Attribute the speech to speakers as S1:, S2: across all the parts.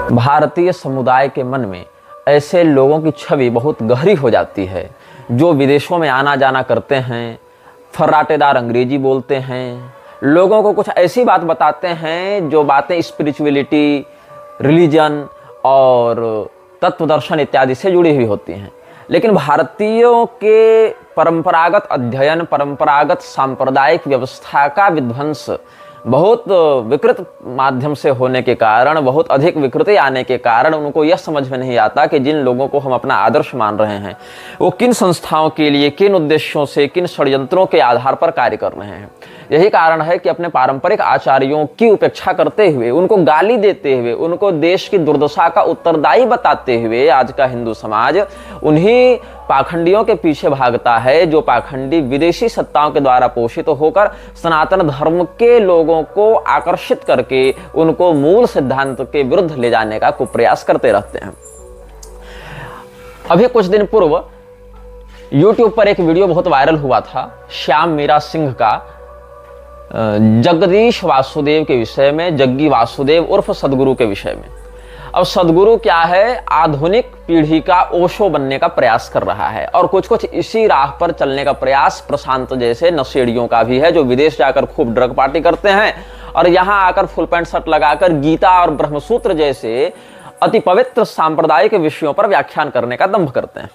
S1: भारतीय समुदाय के मन में ऐसे लोगों की छवि बहुत गहरी हो जाती है जो विदेशों में आना जाना करते हैं, फर्राटेदार अंग्रेजी बोलते हैं, लोगों को कुछ ऐसी बात बताते हैं जो बातें स्पिरिचुअलिटी, रिलीजन और तत्व दर्शन इत्यादि से जुड़ी हुई होती हैं। लेकिन भारतीयों के परंपरागत अध्ययन, परंपरागत सांप्रदायिक व्यवस्था का विध्वंस बहुत विकृत माध्यम से होने के कारण, बहुत अधिक विकृति आने के कारण उनको यह समझ में नहीं आता कि जिन लोगों को हम अपना आदर्श मान रहे हैं वो किन संस्थाओं के लिए, किन उद्देश्यों से, किन षड्यंत्रों के आधार पर कार्य कर रहे हैं। यही कारण है कि अपने पारंपरिक आचार्यों की उपेक्षा करते हुए, उनको गाली देते हुए, उनको देश की दुर्दशा का उत्तरदायी बताते हुए आज का हिंदू समाज उन्हीं पाखंडियों के पीछे भागता है जो पाखंडी विदेशी सत्ताओं के द्वारा पोषित होकर सनातन धर्म के लोगों को आकर्षित करके उनको मूल सिद्धांत के विरुद्ध ले जाने का कुप्रयास करते रहते हैं। अभी कुछ दिन पूर्व YouTube पर एक वीडियो बहुत वायरल हुआ था श्याम मीरा सिंह का, जगदीश वासुदेव के विषय में, जग्गी वासुदेव उर्फ सदगुरु के विषय में। अब सदगुरु क्या है, आधुनिक पीढ़ी का ओशो बनने का प्रयास कर रहा है और कुछ कुछ इसी राह पर चलने का प्रयास प्रशांत जैसे नशेड़ियों का भी है जो विदेश जाकर खूब ड्रग पार्टी करते हैं और यहां आकर फुल पैंट शर्ट लगाकर गीता और ब्रह्मसूत्र जैसे अति पवित्र सांप्रदायिक विषयों पर व्याख्यान करने का दंभ करते हैं।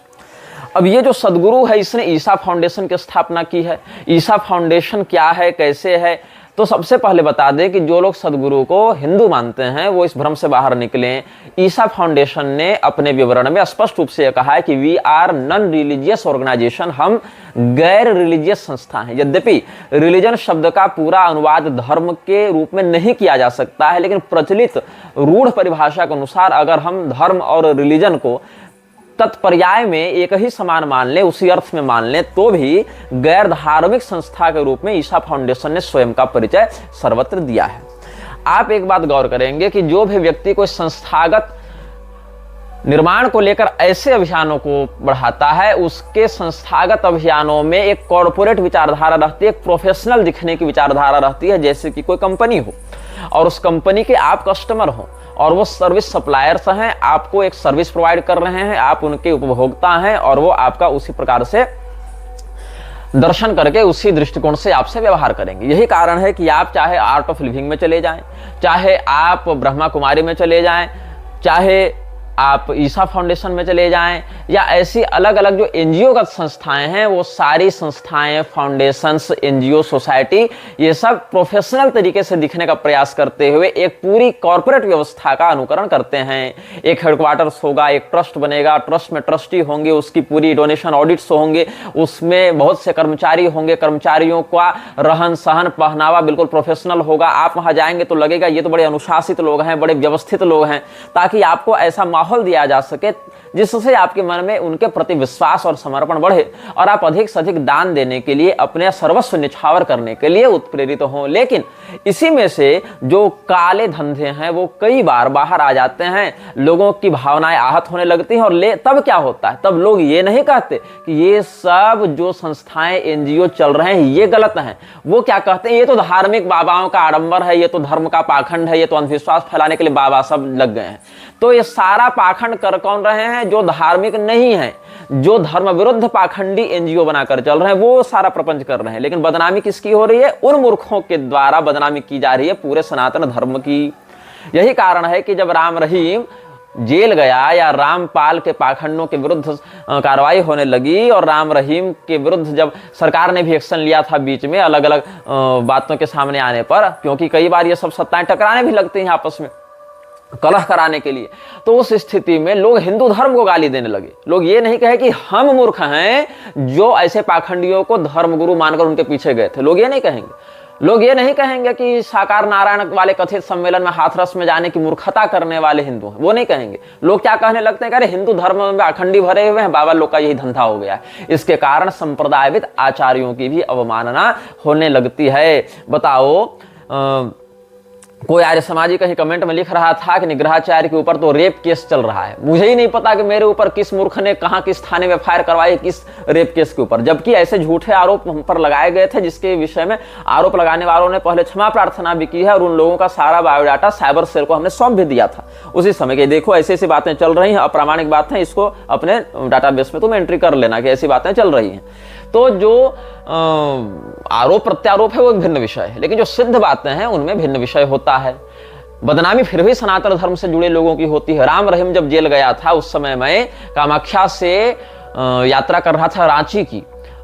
S1: अब ये जो सदगुरु है, इसने ईसा फाउंडेशन की स्थापना की है। ईसा फाउंडेशन क्या है, कैसे है, तो सबसे पहले बता दें कि जो लोग सदगुरु को हिंदू मानते हैं वो इस भ्रम से बाहर निकलें। ईसा फाउंडेशन ने अपने विवरण में स्पष्ट रूप से कहा है कि we are non religious organisation, हम गैर रिलीजियस संस्था हैं। यद्यपि रिलीजन शब्द का पूरा अनुवाद धर्म के रूप में नहीं किया जा सकता है, लेकिन प्रचलित रूढ़ परिभाषा के अनुसार अगर हम धर्म और रिलीजन को तत्पर्याय में एक ही समान मान लें, उसी अर्थ में मान लें, तो भी गैर धार्मिक संस्था के रूप में ईसा फाउंडेशन ने स्वयं का परिचय सर्वत्र दिया है। आप एक बात गौर करेंगे कि जो भी व्यक्ति कोई संस्थागत निर्माण को लेकर ऐसे अभियानों को बढ़ाता है, उसके संस्थागत अभियानों में एक कॉर्पोरेट विचारधारा रहती है, एक प्रोफेशनल दिखने की विचारधारा रहती है, जैसे कि कोई कंपनी हो और उस कंपनी के आप कस्टमर हो और वो सर्विस सप्लायर्स हैं, आपको एक सर्विस प्रोवाइड कर रहे हैं, आप उनके उपभोक्ता हैं और वो आपका उसी प्रकार से दर्शन करके उसी दृष्टिकोण से आपसे व्यवहार करेंगे। यही कारण है कि आप चाहे आर्ट ऑफ लिविंग में चले जाएं, चाहे आप ब्रह्मा कुमारी में चले जाएं, चाहे आप ईसा फाउंडेशन में चले जाएं या ऐसी अलग अलग जो एनजीओगत संस्थाएं हैं, वो सारी संस्थाएं, फाउंडेशंस, एनजीओ, सोसाइटी, ये सब प्रोफेशनल तरीके से दिखने का प्रयास करते हुए एक पूरी कॉर्पोरेट व्यवस्था का अनुकरण करते हैं। एक हेडक्वार्टर्स होगा, एक ट्रस्ट बनेगा, ट्रस्ट में ट्रस्टी होंगे, उसकी पूरी डोनेशन ऑडिट्स होंगे, उसमें बहुत से कर्मचारी होंगे, कर्मचारियों का रहन सहन पहनावा बिल्कुल प्रोफेशनल होगा। आप वहां जाएंगे तो लगेगा ये तो बड़े अनुशासित लोग हैं, बड़े व्यवस्थित लोग हैं, ताकि आपको ऐसा माहौल दिया जा सके जिससे आपके मन में उनके प्रति विश्वास और समर्पण बढ़े और आप अधिक से अधिक दान देने के लिए, अपने सर्वस्व निछावर करने के लिए उत्प्रेरित हों। लेकिन इसी में से जो काले धंधे हैं वो कई बार बाहर आ जाते हैं, लोगों की भावनाएं आहत होने लगती हैं और तब क्या होता है, तब लोग ये नहीं कहते कि ये सब जो संस्थाएं, एनजीओ चल रहे हैं ये गलत हैं। वो क्या कहते हैं, ये तो धार्मिक बाबाओं का आडंबर है, ये तो धर्म का पाखंड है, ये तो अंधविश्वास फैलाने के लिए बाबा सब लग गए हैं। तो ये सारा पाखंड कर कौन रहे हैं, जो धार्मिक नहीं है, जो धर्म विरुद्ध पाखंडी एनजीओ बनाकर चल रहे हैं, वो सारा प्रपंच कर रहे हैं। लेकिन बदनामी किसकी हो रही है, उन मूर्खों के द्वारा बदनामी की जा रही है पूरे सनातन धर्म की। यही कारण है कि जब राम रहीम जेल गया या रामपाल के पाखंडों के विरुद्ध कार्रवाई होने लगी और राम रहीम के विरुद्ध जब सरकार ने भी एक्शन लिया था बीच में अलग अलग बातों के सामने आने पर, क्योंकि कई बार ये सब सत्ताएं टकराने भी लगती हैं आपस में कलह कराने के लिए, तो उस स्थिति में लोग हिंदू धर्म को गाली देने लगे। लोग ये नहीं कहे कि हम मूर्ख हैं जो ऐसे पाखंडियों को धर्मगुरु मानकर उनके पीछे गए थे, लोग ये नहीं कहेंगे। लोग ये नहीं कहेंगे कि साकार नारायण वाले कथित सम्मेलन में हाथरस में जाने की मूर्खता करने वाले हिंदू हैं, वो नहीं कहेंगे। लोग क्या कहने लगते हैं कि अरे हिंदू धर्म में अखंडी भरे हुए हैं, बाबा लोग का यही धंधा हो गया है। इसके कारण संप्रदायविद आचार्यों की भी अवमानना होने लगती है। बताओ, कोई आर्य समाजी कहीं कमेंट में लिख रहा था कि निग्रहाचार्य के ऊपर तो रेप केस चल रहा है। मुझे ही नहीं पता कि मेरे ऊपर किस मूर्ख ने कहां किस थाने में फायर करवाई किस रेप केस के ऊपर, जबकि ऐसे झूठे आरोप हम पर लगाए गए थे जिसके विषय में आरोप लगाने वालों ने पहले क्षमा प्रार्थना भी की है और उन लोगों का सारा बायोडाटा साइबर सेल को हमने सौंप भी दिया था उसी समय के। देखो ऐसी ऐसी बातें चल रही हैं, अप्रामाणिक बात है, इसको अपने डाटाबेस में तुम एंट्री कर लेना कि ऐसी बातें चल रही हैं। तो जो आरोप प्रत्यारोप है वो एक भिन्न विषय है, लेकिन जो सिद्ध बातें हैं उनमें भिन्न विषय होता है। बदनामी फिर भी सनातन धर्म से जुड़े लोगों की होती है। राम रहीम जब जेल गया था उस समय मैं कामाख्या से यात्रा कर रहा था रांची की,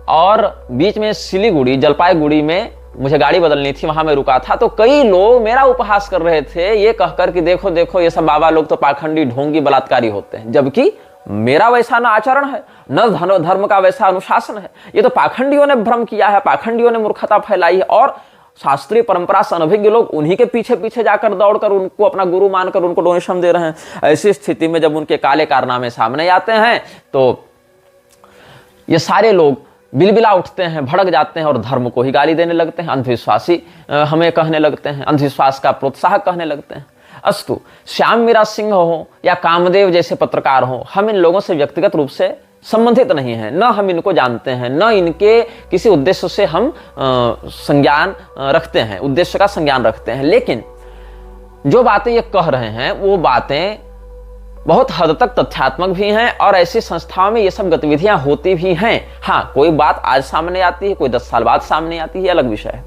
S1: और बीच में सिलीगुड़ी जलपाईगुड़ी में मुझे गाड़ी बदलनी थी, वहां मैं रुका था। तो कई लोग मेरा उपहास कर रहे थे ये कहकर कि देखो देखो ये सब बाबा लोग तो पाखंडी ढोंगी बलात्कारी होते हैं, जबकि मेरा वैसा न आचरण है न धर्म का वैसा अनुशासन है। ये तो पाखंडियों ने भ्रम किया है, पाखंडियों ने मूर्खता फैलाई है, और शास्त्रीय परंपरा से अनभिज्ञ लोग उन्हीं के पीछे पीछे जाकर दौड़कर उनको अपना गुरु मानकर उनको डोनेशन दे रहे हैं। ऐसी स्थिति में जब उनके काले कारनामे सामने आते हैं तो ये सारे लोग बिलबिला उठते हैं, भड़क जाते हैं और धर्म को ही गाली देने लगते हैं, अंधविश्वासी हमें कहने लगते हैं, अंधविश्वास का प्रोत्साहक कहने लगते हैं। अस्तु, श्याम मीरा सिंह हो या कामदेव जैसे पत्रकार हो, हम इन लोगों से व्यक्तिगत रूप से संबंधित नहीं है, न हम इनको जानते हैं, न इनके किसी उद्देश्य से हम संज्ञान रखते हैं, उद्देश्य का संज्ञान रखते हैं। लेकिन जो बातें ये कह रहे हैं वो बातें बहुत हद तक तथ्यात्मक भी हैं और ऐसी संस्थाओं में ये सब गतिविधियां होती भी हैं। हाँ, कोई बात आज सामने आती है, कोई 10 साल बाद सामने आती है, अलग विषय है।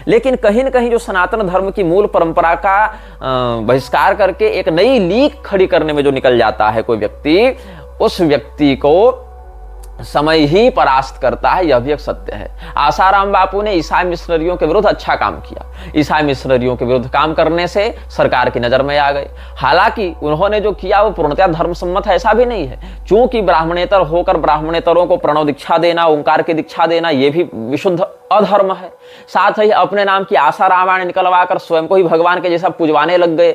S1: लेकिन कहीं न कहीं जो सनातन धर्म की मूल परंपरा का बहिष्कार करके एक नई लीक खड़ी करने में जो निकल जाता है कोई व्यक्ति, उस व्यक्ति को समय ही परास्त करता है, यह भी एक सत्य है। आसाराम बापू ने ईसाई मिशनरियों के विरुद्ध अच्छा काम किया। ईसाई मिशनरियों के विरुद्ध काम करने से सरकार की नजर में आ गए। हालांकि उन्होंने जो किया वो पूर्णतः धर्म सम्मत है ऐसा भी नहीं है, क्योंकि ब्राह्मणेतर होकर ब्राह्मणेतरों को प्रणव दीक्षा देना, ओंकार की दीक्षा देना, यह भी विशुद्ध अधर्म है। साथ ही अपने नाम की आशा रामायण निकलवा कर स्वयं को ही भगवान के जैसा पूजवाने लग गए,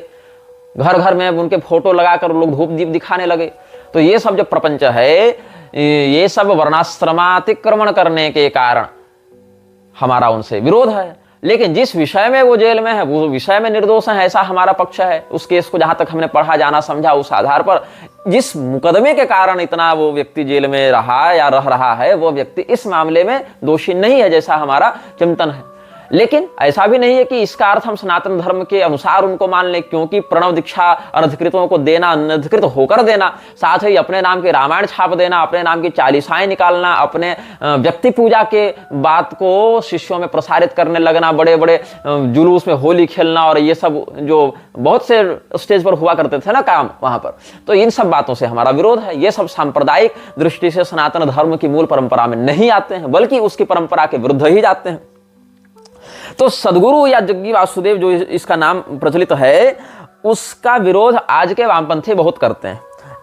S1: घर घर में उनके फोटो लगाकर लोग धूप दीप दिखाने लगे। तो ये सब जो प्रपंच है, ये सब वर्णाश्रमातिक्रमण करने के कारण हमारा उनसे विरोध है। लेकिन जिस विषय में वो जेल में है वो विषय में निर्दोष है, ऐसा हमारा पक्ष है। उस केस को जहां तक हमने पढ़ा जाना समझा, उस आधार पर जिस मुकदमे के कारण इतना वो व्यक्ति जेल में रहा या रह रहा है, वो व्यक्ति इस मामले में दोषी नहीं है, जैसा हमारा चिंतन है। लेकिन ऐसा भी नहीं है कि इसका अर्थ हम सनातन धर्म के अनुसार उनको मान लें, क्योंकि प्रणव दीक्षा अनधिकृतों को देना, अनधिकृत होकर देना, साथ ही अपने नाम के रामायण छाप देना, अपने नाम की चालीसाएं निकालना, अपने व्यक्ति पूजा के बात को शिष्यों में प्रसारित करने लगना, बड़े बड़े जुलूस में होली खेलना, और ये सब जो बहुत से स्टेज पर हुआ करते थे ना काम वहां पर, तो इन सब बातों से हमारा विरोध है। ये सब सांप्रदायिक दृष्टि से सनातन धर्म की मूल परंपरा में नहीं आते हैं, बल्कि उसकी परंपरा के विरुद्ध ही जाते हैं। तो सदगुरु या जग्गी वासुदेव जो इसका नाम प्रचलित है, उसका विरोध आज के वामपंथी बहुत करते हैं,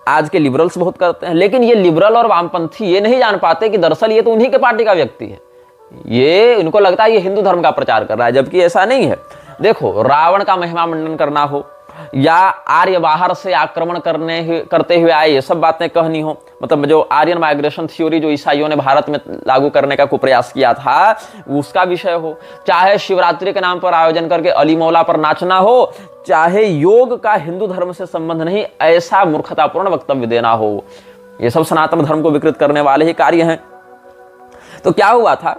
S1: आज के लिबरल्स बहुत करते हैं। लेकिन ये लिबरल और वामपंथी ये नहीं जान पाते कि दरअसल ये तो उन्हीं के पार्टी का व्यक्ति है। ये इनको लगता है ये हिंदू धर्म का प्रचार कर रहा है, जबकि ऐसा नहीं है। देखो, रावण का महिमा मंडन करना हो या आर्य बाहर से आक्रमण करते हुए आए, ये सब बातें कहनी हो, मतलब जो आर्यन माइग्रेशन थ्योरी जो ईसाइयों ने भारत में लागू करने का प्रयास किया था, उसका विषय हो, चाहे शिवरात्रि के नाम पर आयोजन करके अली मौला पर नाचना हो, चाहे योग का हिंदू धर्म से संबंध नहीं ऐसा मूर्खतापूर्ण वक्तव्य देना हो, ये सब सनातन धर्म को विकृत करने वाले ही कार्य हैं। तो क्या हुआ था,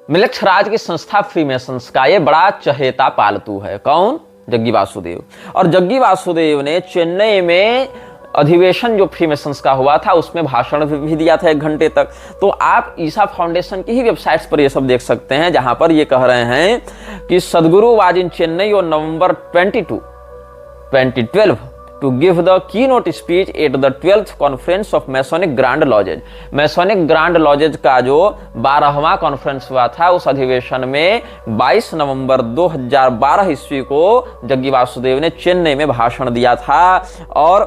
S1: मिलक्षराज की संस्था फ्रीमेसन्स का ये बड़ा चहेता पालतू है। कौन? जग्गी वासुदेव। और जग्गी वासुदेव ने चेन्नई में अधिवेशन जो फ्रीमेसन्स का हुआ था उसमें भाषण भी दिया था 1 घंटे तक। तो आप ईसा फाउंडेशन की ही वेबसाइट्स पर ये सब देख सकते हैं, जहां पर ये कह रहे हैं कि सदगुरु was in Chennai on November 22, 2012 to give the keynote speech at the 12th conference of Masonic Grand Lodges। Masonic Grand Lodges का जो 12वां कॉन्फ्रेंस हुआ था, उस अधिवेशन में 22 नवंबर 2012 ईस्वी को जग्गी वासुदेव ने चेन्नई में भाषण दिया था और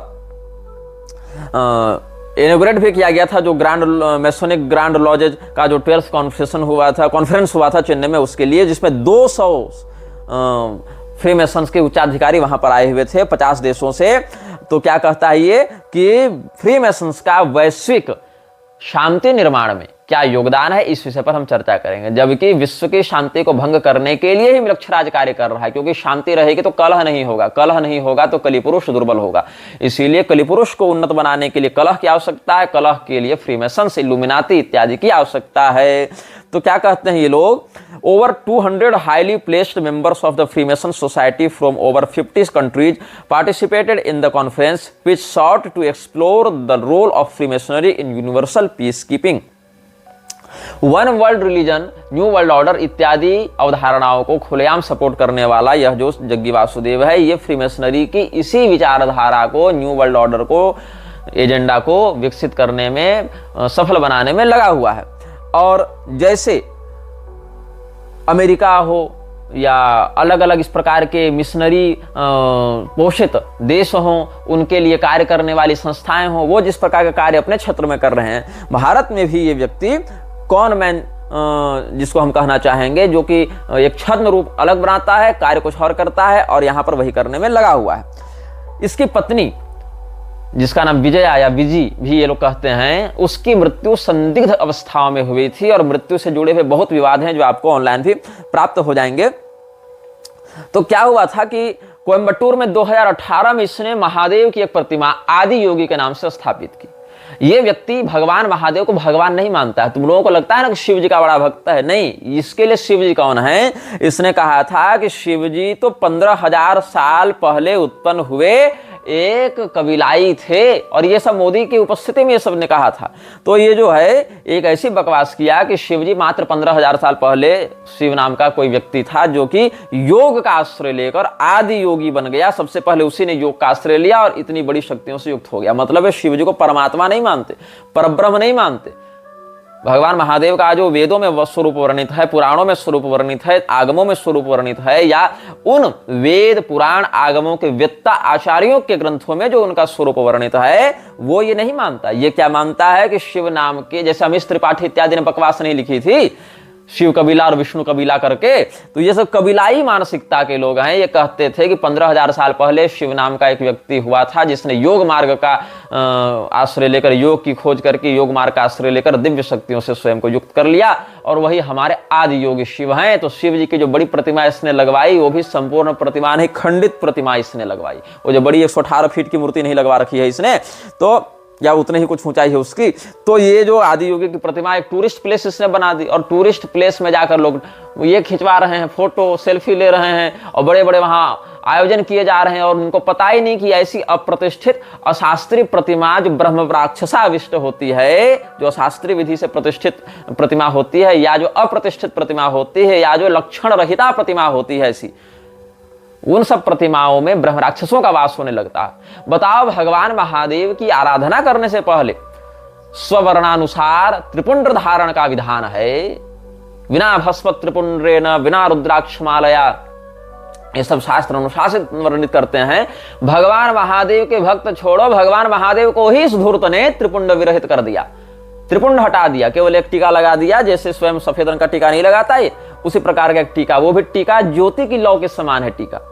S1: इनॉग्रेट भी किया गया था जो मैसोनिक ग्रैंड लॉजेज का जो 12th कॉन्फ्रेंस हुआ था चेन्नई में, उसके लिए, जिसमें 200 फ्रीमेसन्स के उच्चाधिकारी वहां पर आए हुए थे 50 देशों से। तो क्या कहता है ये कि फ्रीमेसन्स का वैश्विक शांति निर्माण में क्या योगदान है, इस विषय पर हम चर्चा करेंगे। जबकि विश्व की शांति को भंग करने के लिए ही मिलक्षराज कार्य कर रहा है, क्योंकि शांति रहेगी तो कलह नहीं होगा, कलह नहीं होगा तो कलिपुरुष दुर्बल होगा। इसीलिए कलिपुरुष को उन्नत बनाने के लिए कलह की आवश्यकता है, कलह के लिए फ्रीमेसन्स, इल्यूमिनाती इत्यादि की आवश्यकता है। तो क्या कहते हैं ये लोग, over 200 highly placed members of the Freemason society from over 50 countries participated in the conference which sought to explore the role of Freemasonry in universal peacekeeping, one world religion, new world order इत्यादि अवधारणाओं को खुलेआम support करने वाला यह जो जग्गी वासुदेव है, ये फ्रीमेसनरी की इसी विचारधारा को, न्यू वर्ल्ड ऑर्डर को, एजेंडा को विकसित करने में, सफल बनाने में लगा हुआ है। और जैसे अमेरिका हो या अलग अलग इस प्रकार के मिशनरी पोषित देश हों, उनके लिए कार्य करने वाली संस्थाएं हों, वो जिस प्रकार का कार्य अपने क्षेत्र में कर रहे हैं, भारत में भी ये व्यक्ति कॉन मैन, जिसको हम कहना चाहेंगे, जो कि एक छद्म रूप अलग बनाता है, कार्य कुछ और करता है और यहाँ पर वही करने में लगा हुआ है। इसकी पत्नी, जिसका नाम विजया या विजी भी ये लोग कहते हैं, उसकी मृत्यु संदिग्ध अवस्थाओं में हुई थी और मृत्यु से जुड़े हुए बहुत विवाद हैं जो आपको ऑनलाइन भी प्राप्त हो जाएंगे। तो क्या हुआ था कि कोयम्बटूर में 2018 में इसने महादेव की एक प्रतिमा आदि योगी के नाम से स्थापित की। ये व्यक्ति भगवान महादेव को भगवान नहीं मानता है। तुम लोगों को लगता है ना कि शिव जी का बड़ा भक्त है, नहीं, इसके लिए शिव जी कौन है? इसने कहा था कि शिव जी तो 15,000 साल पहले उत्पन्न हुए एक कबीलाई थे, और ये सब मोदी की उपस्थिति में ये सब ने कहा था। तो ये जो है एक ऐसी बकवास किया कि शिवजी मात्र 15,000 साल पहले शिव नाम का कोई व्यक्ति था जो कि योग का आश्रय लेकर आदि योगी बन गया। सबसे पहले उसी ने योग का आश्रय लिया और इतनी बड़ी शक्तियों से युक्त हो गया। मतलब है शिवजी को परमात्मा नहीं मानते, परब्रह्म नहीं मानते। भगवान महादेव का जो वेदों में स्वरूप वर्णित है, पुराणों में स्वरूप वर्णित है, आगमों में स्वरूप वर्णित है, या उन वेद पुराण आगमों के वेत्ता आचार्यों के ग्रंथों में जो उनका स्वरूप वर्णित है, वो ये नहीं मानता। ये क्या मानता है कि शिव नाम के, जैसे अमिश त्रिपाठी इत्यादि ने बकवास नहीं लिखी थी, शिव कबीला और विष्णु कबीला करके, तो ये सब कबीलाई मानसिकता के लोग हैं। ये कहते थे कि 15,000 साल पहले शिव नाम का एक व्यक्ति हुआ था जिसने योग मार्ग का आश्रय लेकर, योग की खोज करके, योग मार्ग का आश्रय लेकर दिव्य शक्तियों से स्वयं को युक्त कर लिया, और वही हमारे आदि योगी शिव हैं। तो शिव जी की जो बड़ी प्रतिमा इसने लगवाई, वो भी संपूर्ण प्रतिमा नहीं, खंडित प्रतिमा इसने लगवाई। वो जो बड़ी 118 फीट की मूर्ति नहीं लगवा रखी है इसने, तो या उतने ही कुछ ऊंचाई है उसकी। तो ये जो आदि योगी की प्रतिमा एक टूरिस्ट प्लेस इसने बना दी, और टूरिस्ट प्लेस में जाकर लोग ये खिंचवा रहे हैं, फोटो सेल्फी ले रहे हैं, और बड़े बड़े वहां आयोजन किए जा रहे हैं, और उनको पता ही नहीं कि ऐसी अप्रतिष्ठित अशास्त्रीय प्रतिमा जो ब्रह्म राक्षसाविष्ट होती है, जो शास्त्रीय विधि से प्रतिष्ठित प्रतिमा होती है, या जो अप्रतिष्ठित प्रतिमा होती है, या जो लक्षण रहिता प्रतिमा होती है, ऐसी उन सब प्रतिमाओं में ब्रह्म राक्षसों का वास होने लगता है। बताओ, भगवान महादेव की आराधना करने से पहले स्ववर्णानुसार त्रिपुंड धारण का विधान है। बिना भस्म त्रिपुंड्रेण बिना रुद्राक्षमालया, ये सब शास्त्र अनुशासित वर्णित करते हैं। भगवान महादेव के भक्त छोड़ो, भगवान महादेव को ही इस धूर्त ने त्रिपुंड विरहित कर दिया, त्रिपुंड हटा दिया, केवल एक टीका लगा दिया। जैसे स्वयं सफेद रंग का टीका नहीं लगाता है, उसी प्रकार का एक टीका, वो भी टीका ज्योति की लौ के समान है टीका।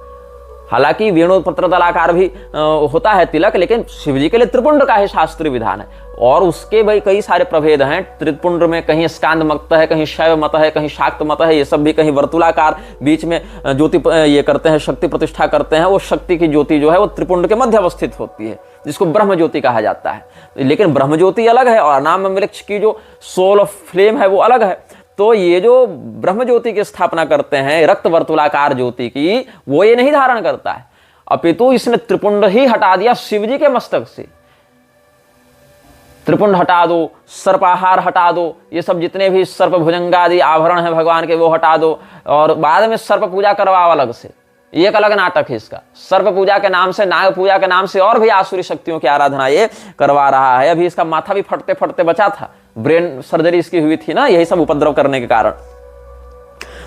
S1: हालांकि वेणु पत्र दलाकार भी होता है तिलक, लेकिन शिवजी के लिए त्रिपुंड का ही शास्त्रीय विधान है। और उसके भाई कई सारे प्रभेद हैं त्रिपुंड में, कहीं स्कांद मत है, कहीं शैव मत है, कहीं शाक्त मत है, ये सब भी, कहीं वर्तुलाकार बीच में ज्योति ये करते हैं, शक्ति प्रतिष्ठा करते हैं। वो शक्ति की ज्योति जो है वो त्रिपुंड के मध्य अवस्थित होती है, जिसको ब्रह्म ज्योति कहा जाता है। लेकिन ब्रह्म ज्योति अलग है और अनाम वृक्ष की जो सोल ऑफ फ्लेम है वो अलग है। तो ये जो ब्रह्म ज्योति की स्थापना करते हैं, रक्त वर्तुलाकार ज्योति की, वो ये नहीं धारण करता है, अपितु इसने त्रिपुंड ही हटा दिया शिवजी के मस्तक से। त्रिपुंड हटा दो, सर्पाहार हटा दो, ये सब जितने भी सर्प भुजंगादि आभरण है भगवान के वो हटा दो, और बाद में सर्प पूजा करवाओ अलग से। एक अलग नाटक है इसका, सर्प पूजा के नाम से, नाग पूजा के नाम से और भी आसुरी शक्तियों की आराधना ये करवा रहा है। अभी इसका माथा भी फटते फटते बचा था, ब्रेन सर्जरी इसकी हुई थी ना, यही सब उपद्रव करने के कारण।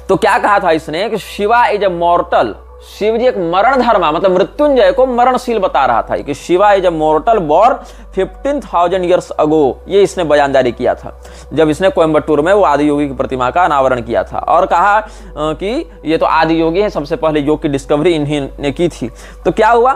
S1: तो क्या कहा था इसने कि Shiva is a mortal, Shiv ji एक मरण धर्मा, मतलब मृत्युंजय को मरणशील बता रहा था कि Shiva is a मॉर्टल born 15,000 years ago. ये इसने बयान जारी किया था जब इसने कोयम्बटूर में वो आदि योगी की प्रतिमा का अनावरण किया था, और कहा कि ये तो आदि योगी है, सबसे पहले योग की डिस्कवरी इन्हीं ने की थी। तो क्या हुआ,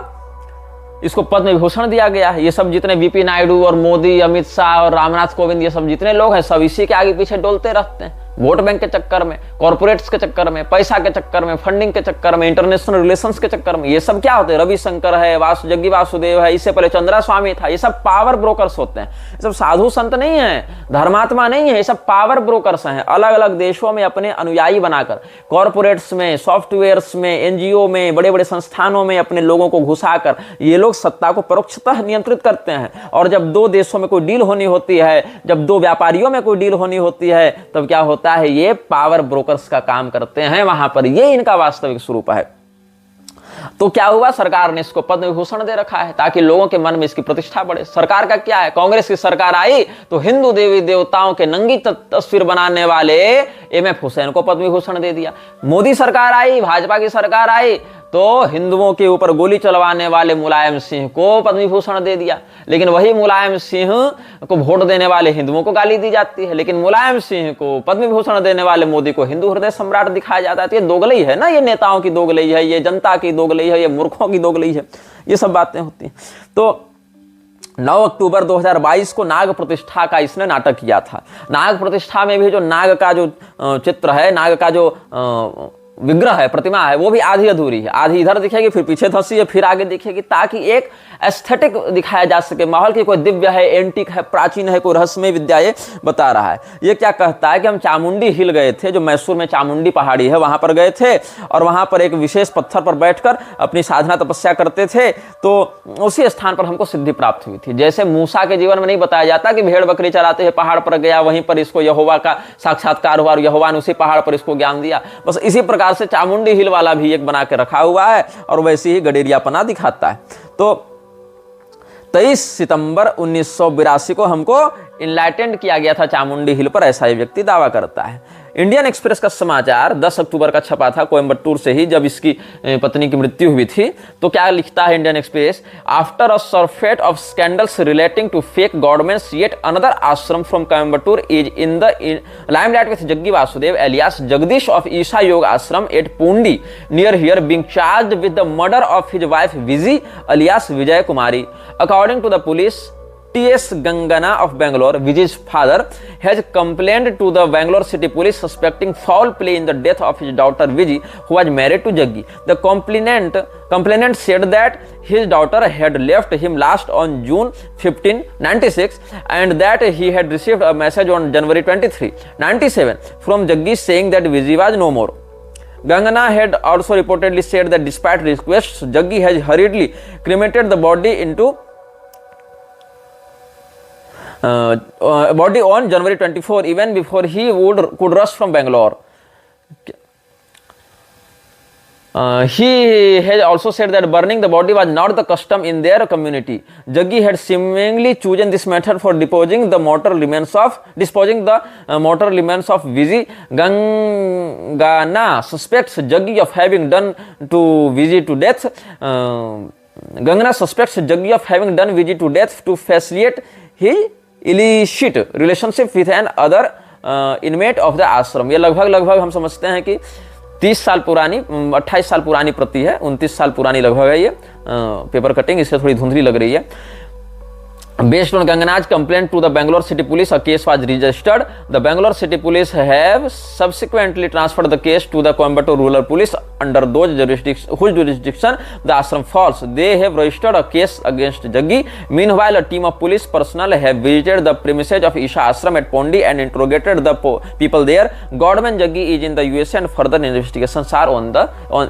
S1: इसको पद्म विभूषण दिया गया है। ये सब जितने वीपी नायडू और मोदी, अमित शाह और रामनाथ कोविंद, ये सब जितने लोग हैं सब इसी के आगे पीछे डोलते रहते हैं, वोट बैंक के चक्कर में, कॉर्पोरेट्स के चक्कर में, पैसा के चक्कर में, फंडिंग के चक्कर में, इंटरनेशनल रिलेशंस के चक्कर में। ये सब क्या होते हैं? रविशंकर है, जग्गी वासुदेव है, इससे पहले चंद्रा स्वामी था, ये सब पावर ब्रोकर्स होते हैं। ये सब साधु संत नहीं है, धर्मात्मा नहीं है, ये सब पावर ब्रोकर्स हैं। अलग अलग देशों में अपने अनुयायी बनाकर, कॉर्पोरेट्स में, सॉफ्टवेयर्स में, एनजीओ में, बड़े बड़े संस्थानों में अपने लोगों को घुसाकर ये लोग सत्ता को परोक्षतः नियंत्रित करते हैं। और जब दो देशों में कोई डील होनी होती है, जब दो व्यापारियों में कोई डील होनी होती है, तब क्या होता है? ये पावर ब्रोकर्स का काम करते हैं वहां पर। ये इनका वास्तविक स्वरूप है। तो क्या हुआ? सरकार ने इसको पद्म विभूषण दे रखा है ताकि लोगों के मन में इसकी प्रतिष्ठा बढ़े। सरकार का क्या है? कांग्रेस की सरकार आई तो हिंदू देवी देवताओं के नंगी तस्वीर बनाने वाले एमएफ हुसैन को पद्म विभूषण दे दिया। मोदी सरकार आई, भाजपा की सरकार आई तो हिंदुओं के ऊपर गोली चलवाने वाले मुलायम सिंह को पद्म विभूषण दे दिया। लेकिन वही मुलायम सिंह को वोट देने वाले हिंदुओं को गाली दी जाती है, लेकिन मुलायम सिंह को पद्म विभूषण देने वाले मोदी को हिंदू हृदय सम्राट दिखाया जाता है। तो ये दोगलई है ना, ये नेताओं की दोगलई है, ये जनता की दोगलई है, ये मूर्खों की दोगलई है, ये सब बातें होती हैं। तो 9 अक्टूबर 2022 को नाग प्रतिष्ठा का इसने नाटक किया था। नाग प्रतिष्ठा में भी जो नाग का जो चित्र है, नाग का जो विग्रह है, प्रतिमा है, वो भी आधी अधूरी है। आधी इधर दिखेगी, फिर पीछे धंसी है, फिर आगे दिखेगी, ताकि एक एस्थेटिक दिखाया जा सके माहौल की कोई दिव्य है, एंटिक है, प्राचीन है, कोई रहस्यमय विद्या ये बता रहा है। ये क्या कहता है कि हम चामुंडी हिल गए थे, जो मैसूर में चामुंडी पहाड़ी है, वहां पर गए थे और वहां पर एक विशेष पत्थर पर बैठकर अपनी साधना तपस्या करते थे, तो उसी स्थान पर हमको सिद्धि प्राप्त हुई थी। जैसे मूसा के जीवन में नहीं बताया जाता कि भेड़ बकरी चराते हुए पहाड़ पर गया, वहीं पर इसको यहोवा का साक्षात्कार हुआ और यहोवा ने उसी पहाड़ पर इसको ज्ञान दिया। बस इसी प्रकार से चामुंडी हिल वाला भी एक बना के रखा हुआ है और वैसे ही गडेरियापना दिखाता है। तो 23 सितंबर 1982 को हमको इनलाइटेंड किया गया था चामुंडी हिल पर, ऐसा ही व्यक्ति दावा करता है। इंडियन एक्सप्रेस का समाचार 10 अक्टूबर का छपा था कोयम्बटूर से ही, जब इसकी पत्नी की मृत्यु हुई थी। तो क्या लिखता है Indian Express? After a surfeit of scandals relating to fake governments, yet another ashram from Coimbatore is in the limelight with Jaggi Vasudev alias Jagdish of Isha Yoga ashram at Poondi near here being charged with the murder of his wife Viji alias Vijay Kumari. According to the police, T.S. Gangana of Bangalore, Vijay's father, has complained to the Bangalore City Police suspecting foul play in the death of his daughter Vijay, who was married to Jaggi. The complainant said that his daughter had left him last on June 15, 96, and that he had received a message on January 23, 97 from Jaggi saying that Vijay was no more. Gangana had also reportedly said that despite requests, Jaggi has hurriedly cremated the body on January 24, even before he could rush from Bangalore. He has also said that burning the body was not the custom in their community. Jaggi had seemingly chosen this method for disposing the mortal remains of Vijay. Gangana suspects Jaggi of having done Vijay to death to facilitate his illicit relationship with an other inmate of the ashram. ये लगभग हम समझते हैं कि 30 साल पुरानी, 28 साल पुरानी प्रति है, 29 साल पुरानी लगभग है ये पेपर कटिंग, इससे थोड़ी धुंधली लग रही है। Based on Gangana's complaint to the Bangalore City Police, a case was registered. The Bangalore City Police have subsequently transferred the case to the Coimbatore Rural Police under whose jurisdiction the ashram falls. They have registered a case against Jaggi. Meanwhile, a team of police personnel have visited the premises of Isha Ashram at Pondi and interrogated the people there. Godman Jaggi is in the USA and further investigations are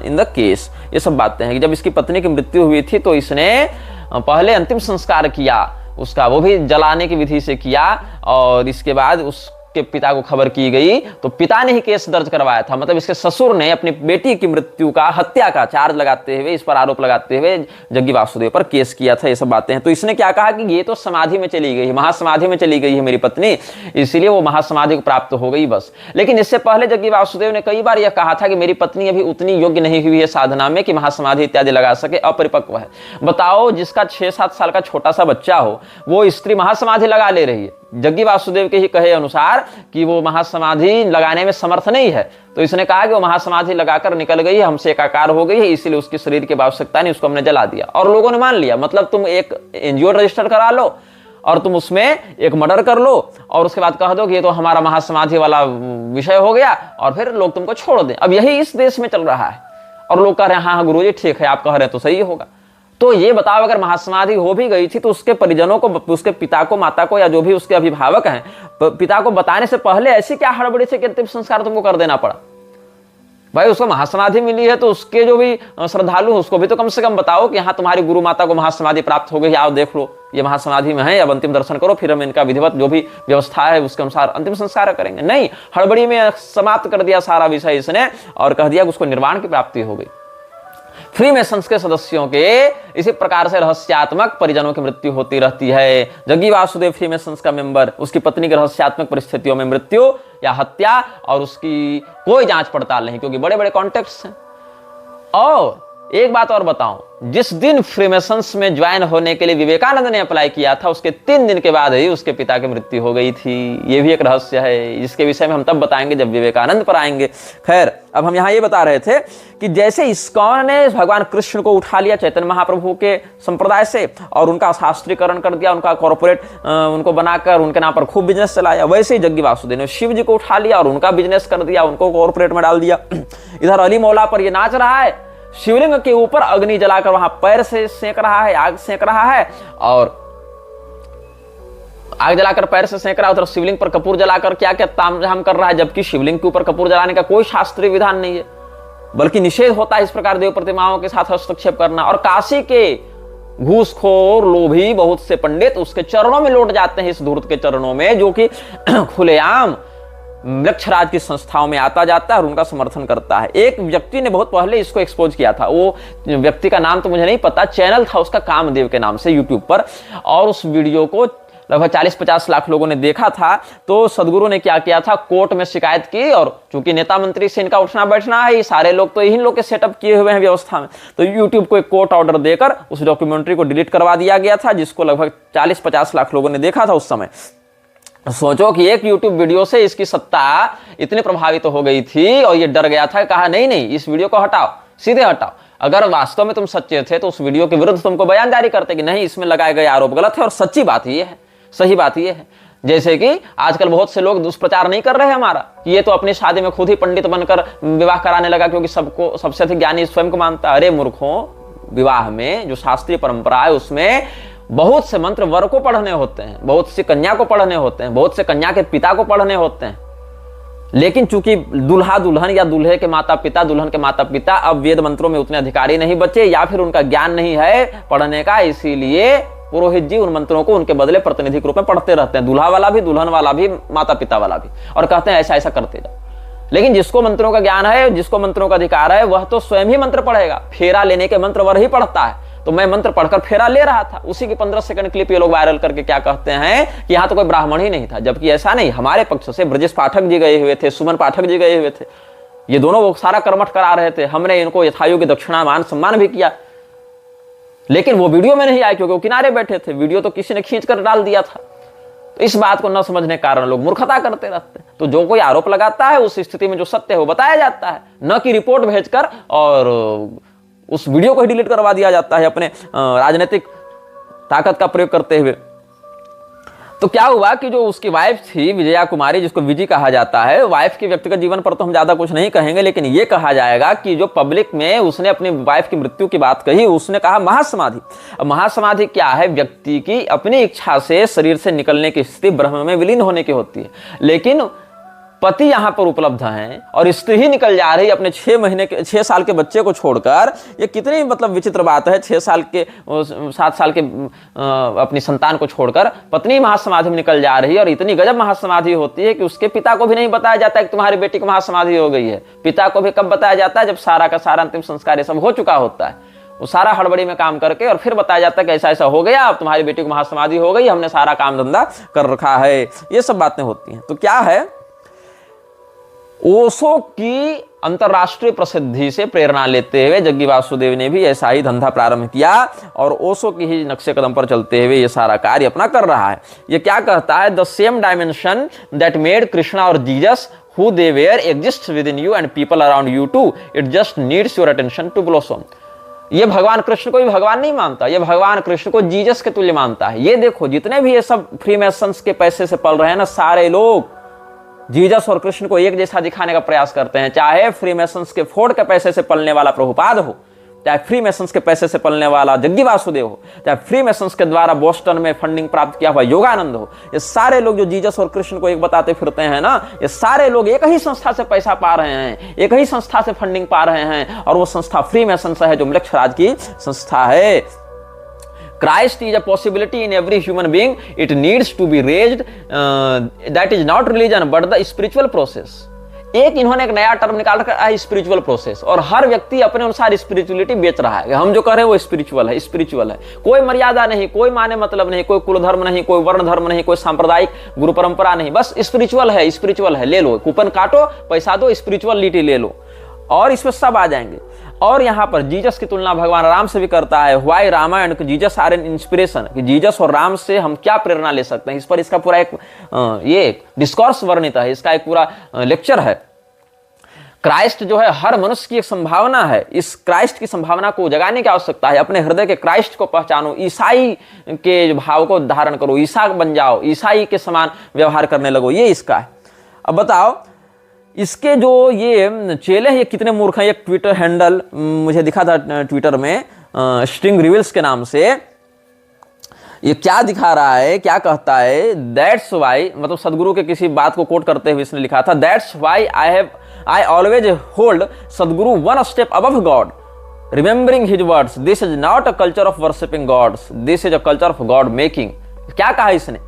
S1: in the case. ये सब बातें हैं कि जब इसकी पत्नी की मृत्यु हुई थी तो इसने पहले अंतिम संस्कार किया उसका, वो भी जलाने की विधि से किया, और इसके बाद उसके पिता को खबर की गई तो पिता ने ही केस दर्ज करवाया था। मतलब इसके ससुर ने अपनी बेटी की मृत्यु का, हत्या का चार्ज लगाते हुए, इस पर आरोप लगाते हुए जग्गी वासुदेव पर केस किया था। ये सब बातें हैं। तो इसने क्या कहा कि ये तो समाधि में चली गई, महासमाधि में चली गई है मेरी पत्नी, इसीलिए वो महासमाधि को प्राप्त हो गई बस। लेकिन इससे पहले जग्गी वासुदेव ने कई बार यह कहा था कि मेरी पत्नी अभी उतनी योग्य नहीं हुई है साधना में कि महासमाधि इत्यादि लगा सके, अपरिपक्व है। बताओ, जिसका 6-7 साल का छोटा सा बच्चा हो वो स्त्री महासमाधि लगा ले रही है। जग्गी वासुदेव के ही कहे अनुसार कि वो महासमाधि लगाने में समर्थ नहीं है, तो इसने कहा कि वो महासमाधि लगाकर निकल गई है, हमसे एकाकार हो गई है, इसीलिए उसकी शरीर की आवश्यकता नहीं, उसको हमने जला दिया। और लोगों ने मान लिया। मतलब तुम एक एनजीओ रजिस्टर करा लो और तुम उसमें एक मर्डर कर लो और उसके बाद कह दो कि ये तो हमारा महासमाधि वाला विषय हो गया, और फिर लोग तुमको छोड़ दें। अब यही इस देश में चल रहा है और लोग कह रहे हैं हाँ गुरुजी ठीक है, आप कह रहे हैं तो सही होगा। तो ये बताओ, अगर महासमाधि हो भी गई थी तो उसके परिजनों को, उसके पिता को, माता को, या जो भी उसके अभिभावक हैं, पिता को बताने से पहले ऐसी क्या हड़बड़ी से अंतिम संस्कार तुमको कर देना पड़ा? भाई उसको महासमाधि मिली है तो उसके जो भी श्रद्धालु हैं उसको भी तो कम से कम बताओ कि हाँ तुम्हारी गुरु माता को महासमाधि प्राप्त हो गई, आओ देख लो ये महासमाधि में है, अब अंतिम दर्शन करो, फिर हम इनका विधिवत जो भी व्यवस्था है उसके अनुसार अंतिम संस्कार करेंगे। नहीं, हड़बड़ी में समाप्त कर दिया सारा विषय इसने और कह दिया कि उसको निर्वाण की प्राप्ति हो गई। फ्रीमेसन्स के सदस्यों के इसी प्रकार से रहस्यात्मक परिजनों की मृत्यु होती रहती है। जग्गी वासुदेव फ्रीमेसन्स का मेंबर, उसकी पत्नी की रहस्यात्मक परिस्थितियों में मृत्यु या हत्या, और उसकी कोई जांच पड़ताल नहीं, क्योंकि बड़े बड़े कॉन्टेक्ट्स हैं। और एक बात और बताऊं, जिस दिन फ्रीमेसन्स में ज्वाइन होने के लिए विवेकानंद ने अप्लाई किया था, उसके 3 दिन के बाद ही उसके पिता की मृत्यु हो गई थी। ये भी एक रहस्य है, जिसके विषय में हम तब बताएंगे जब विवेकानंद पर आएंगे। खैर, अब हम यहाँ ये बता रहे थे कि जैसे इस्कॉन ने भगवान कृष्ण को उठा लिया चैतन्य महाप्रभु के संप्रदाय से और उनका शास्त्रीकरण कर दिया, उनका कॉर्पोरेट उनको बनाकर उनके नाम पर खूब बिजनेस चलाया, वैसे ही जग्गी वासुदेव ने शिव जी को उठा लिया और उनका बिजनेस कर दिया, उनको कॉर्पोरेट में डाल दिया। इधर अली मौला पर ये नाच रहा है, शिवलिंग के ऊपर अग्नि जलाकर वहां पैर से सेंक रहा है, आग सेंक रहा है, और आग जलाकर पैर से सेंक रहा है, उधर शिवलिंग पर कपूर जलाकर क्या क्या तामझाम कर रहा है, जबकि शिवलिंग के ऊपर कपूर जलाने का कोई शास्त्रीय विधान नहीं है, बल्कि निषेध होता है इस प्रकार देव प्रतिमाओं के साथ हस्तक्षेप करना। और काशी के घूसखोर लोभी बहुत से पंडित उसके चरणों में लौट जाते हैं, इस धूर्त के चरणों में, जो कि खुलेआम वृक्षराज की संस्थाओं में आता जाता है और उनका समर्थन करता है। एक व्यक्ति ने बहुत पहले इसको एक्सपोज किया था, वो व्यक्ति का नाम तो मुझे नहीं पता, चैनल था उसका कामदेव के नाम से यूट्यूब पर, और उस वीडियो को लगभग 40-50 लाख लोगों ने देखा था। तो सदगुरु ने क्या किया था, कोर्ट में शिकायत की, और चूंकि नेता मंत्री से इनका उठना बैठना है, ये सारे लोग तो इन लोग के सेटअप किए हुए हैं व्यवस्था में, तो यूट्यूब को एक कोर्ट ऑर्डर देकर उस डॉक्यूमेंट्री को डिलीट करवा दिया गया था, जिसको लगभग 40-50 लाख लोगों ने देखा था उस समय। सोचो कि एक YouTube वीडियो से इसकी सत्ता इतनी प्रभावित हो गई थी और ये डर गया था, कहा नहीं नहीं इस वीडियो को हटाओ, सीधे हटाओ। अगर वास्तव में तुम सच्चे थे तो उस वीडियो के विरुद्ध तुमको बयान जारी करते कि नहीं इसमें लगाए गए आरोप गलत है और सच्ची बात ये है, सही बात ये है। जैसे कि आजकल बहुत से लोग दुष्प्रचार नहीं कर रहे हैं हमारा, कि ये तो अपनी शादी में खुद ही पंडित बनकर विवाह कराने लगा क्योंकि सबको सबसे अधिक ज्ञानी स्वयं को मानता है। अरे मूर्खों, विवाह में जो शास्त्रीय परंपरा है उसमें बहुत से मंत्र वर को पढ़ने होते हैं, बहुत सी कन्या को पढ़ने होते हैं, बहुत से कन्या के पिता को पढ़ने होते हैं, लेकिन चूंकि दूल्हा दुल्हन या दूल्हे के माता पिता, दुल्हन के माता पिता अब वेद मंत्रों में उतने अधिकारी नहीं बचे या फिर उनका ज्ञान नहीं है पढ़ने का, इसीलिए पुरोहित जी उन मंत्रों को उनके बदले प्रतिनिधि के रूप में पढ़ते रहते हैं, दूल्हा वाला भी, दुल्हन वाला भी, माता पिता वाला भी, और कहते हैं ऐसा ऐसा करते जाओ। लेकिन जिसको मंत्रों का ज्ञान है, जिसको मंत्रों का अधिकार है, वह तो स्वयं ही मंत्र पढ़ेगा। फेरा लेने के मंत्र वर ही पढ़ता है, तो मैं मंत्र पढ़कर फेरा ले रहा था, उसी की 15 सेकंड क्लिप ये लोग वायरल करके क्या कहते हैं कि यहाँ तो कोई ब्राह्मण ही नहीं था, जबकि ऐसा नहीं। हमारे पक्ष से ब्रजेश पाठक जी गए हुए थे, सुमन पाठक जी गए हुए थे, ये दोनों वो सारा कर्मठ करा रहे थे, हमने इनको यथायोग्य दक्षिणा मान सम्मान भी किया, लेकिन वो वीडियो में नहीं आए क्योंकि वो किनारे बैठे थे, वीडियो तो किसी ने खींच कर डाल दिया था। तो इस बात को न समझने के कारण लोग मूर्खता करते रहते हैं। तो जो कोई आरोप लगाता है उस स्थिति में जो सत्य है वो बताया जाता है, न कि रिपोर्ट भेजकर और उस वीडियो को ही डिलीट करवा दिया जाता है अपने राजनीतिक ताकत का प्रयोग करते हुए। तो क्या हुआ कि जो उसकी वाइफ थी विजया कुमारी, जिसको विजी कहा जाता है, वाइफ के व्यक्तिगत जीवन पर तो हम ज्यादा कुछ नहीं कहेंगे, लेकिन ये कहा जाएगा कि जो पब्लिक में उसने अपनी वाइफ की मृत्यु की बात कही, उसने कहा महासमाधि। अब महासमाधि क्या है, व्यक्ति की अपनी इच्छा से शरीर से निकलने की स्थिति ब्रह्म में विलीन होने की होती है, लेकिन पति यहां पर उपलब्ध हैं और स्त्री ही निकल जा रही अपने 6 साल के बच्चे को छोड़कर। ये कितनी मतलब विचित्र बात है, 7 साल के अपनी संतान को छोड़कर पत्नी महासमाधि में निकल जा रही है, और इतनी गजब महासमाधि होती है कि उसके पिता को भी नहीं बताया जाता है कि तुम्हारी बेटी को महासमाधि हो गई है। पिता को भी कब बताया जाता है, जब सारा का सारा अंतिम संस्कार ये सब हो चुका होता है, वो सारा हड़बड़ी में काम करके और फिर बताया जाता है कि ऐसा ऐसा हो गया, अब तुम्हारी बेटी को महासमाधि हो गई, हमने सारा काम धंधा कर रखा है। ये सब बातें होती हैं। तो क्या है, ओशो की अंतरराष्ट्रीय प्रसिद्धि से प्रेरणा लेते हुए जग्गी वासुदेव ने भी ऐसा ही धंधा प्रारंभ किया और ओशो की ही नक्शे कदम पर चलते हुए ये सारा कार्य अपना कर रहा है। ये क्या कहता है, the same dimension that made Krishna और Jesus who they were exists within you and people around you too. It just needs your attention to blossom. ये भगवान कृष्ण को भी भगवान नहीं मानता, ये भगवान कृष्ण को जीसस के तुल्य मानता है। ये देखो जितने भी ये सब फ्रीमेसन्स के पैसे से पल रहे हैं ना, सारे लोग जीसस और कृष्ण को एक जैसा दिखाने का प्रयास करते हैं। चाहे फ्रीमेसन्स के फोर्ड के पैसे से पलने वाला प्रभुपाद हो, चाहे फ्रीमेसन्स के पैसे से पलने वाला जग्गी वासुदेव हो, चाहे फ्रीमेसन्स के द्वारा बोस्टन में फंडिंग प्राप्त किया हुआ योगानंद हो, ये सारे लोग जो जीसस और कृष्ण को एक बताते फिरते हैं ना, ये सारे लोग एक ही संस्था से पैसा पा रहे हैं, एक ही संस्था से फंडिंग पा रहे हैं, और वो संस्था फ्रीमेसन्स है जो मृक्षराज की संस्था है। Christ is a possibility in every human being. It needs to be raised. That is not religion, but the spiritual process. एक इन्होंने एक नया टर्म निकाल रखा है, स्पिरिचुअल प्रोसेस, और हर व्यक्ति अपने अनुसार स्पिरिचुअलिटी बेच रहा है। हम जो कर रहे हैं वो स्पिरिचुअल है, स्पिरिचुअल है। कोई मर्यादा नहीं, कोई माने मतलब नहीं, कोई कुल धर्म नहीं, कोई वर्ण धर्म नहीं, कोई सांप्रदायिक गुरु परंपरा नहीं, बस स्पिरिचुअल है, स्पिरिचुअल है। ले लो, कूपन काटो, पैसा दो, स्पिरिचुअलिटी ले लो, और इसमें सब आ जाएंगे। और यहाँ पर जीसस की तुलना भगवान राम से भी करता है। Why Ramayana Jesus are an inspiration, कि जीसस और राम से हम क्या प्रेरणा ले सकते हैं, इस पर इसका पूरा एक डिस्कोर्स वर्णित है, इसका एक पूरा लेक्चर है। क्राइस्ट जो है हर मनुष्य की एक संभावना है, इस क्राइस्ट की संभावना को जगाने की आवश्यकता है। अपने हृदय के क्राइस्ट को पहचानो, ईसाई के भाव को धारण करो, ईसा बन जाओ, ईसाई के समान व्यवहार करने लगो, ये इसका है। अब बताओ इसके जो ये चेले हैं ये कितने मूर्ख हैं। एक ट्विटर हैंडल मुझे दिखा था ट्विटर में, स्ट्रिंग रिविल्स के नाम से, ये क्या दिखा रहा है, क्या कहता है, दैट्स वाई, मतलब सदगुरु के किसी बात को कोट करते हुए इसने लिखा था, that's why I always hold Sadhguru one step above god, remembering his words, this is not a culture of worshipping gods, this is a culture of god making. क्या कहा इसने,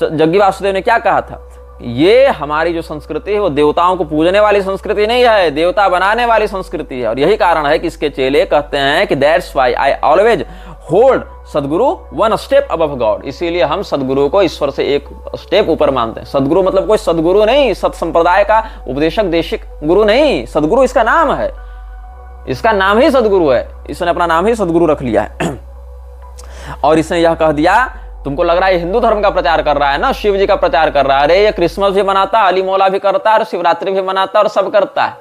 S1: जग्गी वासुदेव ने क्या कहा था, ये हमारी जो संस्कृति है वो देवताओं को पूजने वाली संस्कृति नहीं है, देवता बनाने वाली संस्कृति है। और यही कारण है कि इसके चेले कहते हैं कि that's why I always hold Sadhguru one step above God, इसीलिए हम सदगुरु को ईश्वर से एक स्टेप ऊपर मानते हैं। सदगुरु मतलब कोई सदगुरु नहीं, सत संप्रदाय का उपदेशक देशिक गुरु नहीं, सदगुरु इसका नाम है, इसका नाम ही सदगुरु है, इसने अपना नाम ही सदगुरु रख लिया है। और इसने यह कह दिया, तुमको लग रहा है हिंदू धर्म का प्रचार कर रहा है ना, शिव जी का प्रचार कर रहा है, अरे ये क्रिसमस भी मनाता है, अली मौला भी करता है, और शिवरात्रि भी मनाता है, और सब करता है।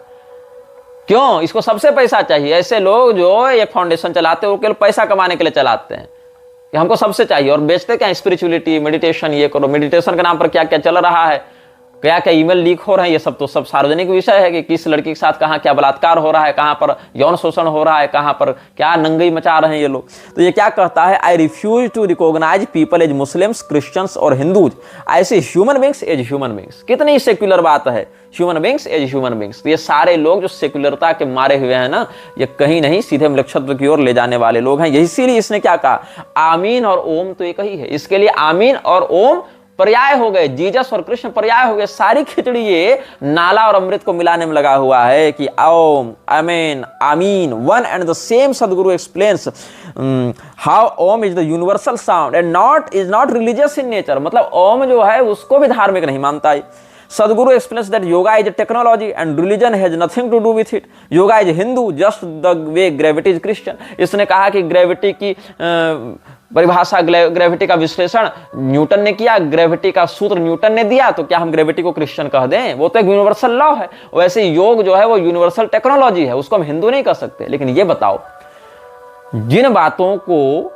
S1: क्यों, इसको सबसे पैसा चाहिए। ऐसे लोग जो एक फाउंडेशन चलाते हैं वो केवल पैसा कमाने के लिए चलाते हैं कि हमको सबसे चाहिए, और बेचते क्या, स्पिरिचुअलिटी, मेडिटेशन, ये करो। मेडिटेशन के नाम पर क्या क्या चल रहा है, क्या क्या ईमेल लीक हो रहे हैं, ये सब तो सब सार्वजनिक विषय है कि किस लड़की के साथ कहाँ क्या बलात्कार हो रहा है, कहाँ पर यौन शोषण हो रहा है, कहाँ पर क्या नंगई मचा रहे हैं ये लोग। तो ये क्या कहता है, I refuse to recognise people as Muslims, Christians और हिंदूज, ऐसे human beings as human beings. कितनी सेक्युलर बात है, human beings as human beings. तो ये सारे लोग जो सेक्युलरता के मारे हुए हैं ना, ये कहीं नहीं सीधे मृक्षत्व की ओर ले जाने वाले लोग हैं। इसीलिए इसने क्या कहा, आमीन और ओम तो एक ही है, इसके लिए आमीन और ओम पर्याय हो गए, जीसस और कृष्ण पर्याय हो गए। सारी खिचड़ी ये नाला और अमृत को मिलाने में लगा हुआ है कि Om, amen, amen, one and the same. Sadhguru explains how Om is the universal sound and is not religious in nature, मतलब ओम जो है उसको भी धार्मिक नहीं मानता है। Sadhguru explains that yoga is a technology and religion has nothing to do with it, yoga is Hindu just the way gravity is Christian. इसने कहा कि ग्रेविटी की परिभाषा, ग्रेविटी का विश्लेषण न्यूटन ने किया, ग्रेविटी का सूत्र न्यूटन ने दिया, तो क्या हम ग्रेविटी को क्रिश्चियन कह दें, वो तो एक यूनिवर्सल लॉ है। वैसे योग जो है वो यूनिवर्सल टेक्नोलॉजी है, उसको हम हिंदू नहीं कह सकते। लेकिन ये बताओ, जिन बातों को,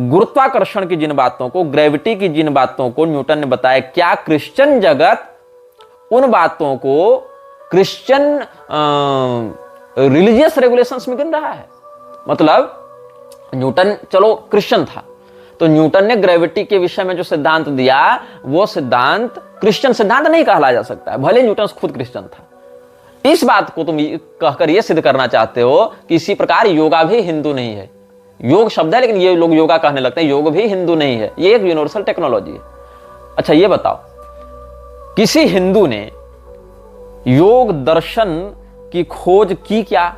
S1: गुरुत्वाकर्षण की जिन बातों को, ग्रेविटी की जिन बातों को न्यूटन ने बताया, क्या क्रिश्चियन जगत उन बातों को क्रिश्चियन रिलीजियस रेगुलेशंस में गिन रहा है? मतलब न्यूटन चलो क्रिश्चियन था, तो न्यूटन ने ग्रेविटी के विषय में जो सिद्धांत दिया वो सिद्धांत क्रिश्चियन सिद्धांत नहीं कहला जा सकता है, भले न्यूटन खुद क्रिश्चियन था। इस बात को तुम कहकर यह सिद्ध करना चाहते हो कि इसी प्रकार योगा भी हिंदू नहीं है। योग शब्द है लेकिन ये लोग योगा कहने लगते हैं, योग भी हिंदू नहीं है, ये एक यूनिवर्सल टेक्नोलॉजी है। अच्छा ये बताओ, किसी हिंदू ने योग दर्शन की खोज की क्या?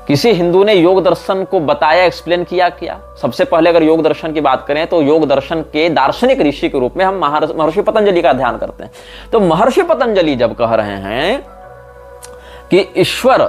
S1: किसी हिंदू ने योग दर्शन को बताया, एक्सप्लेन किया क्या? सबसे पहले अगर योग दर्शन की बात करें तो योग दर्शन के दार्शनिक ऋषि के रूप में हम महर्षि पतंजलि का ध्यान करते हैं। तो महर्षि पतंजलि जब कह रहे हैं कि ईश्वर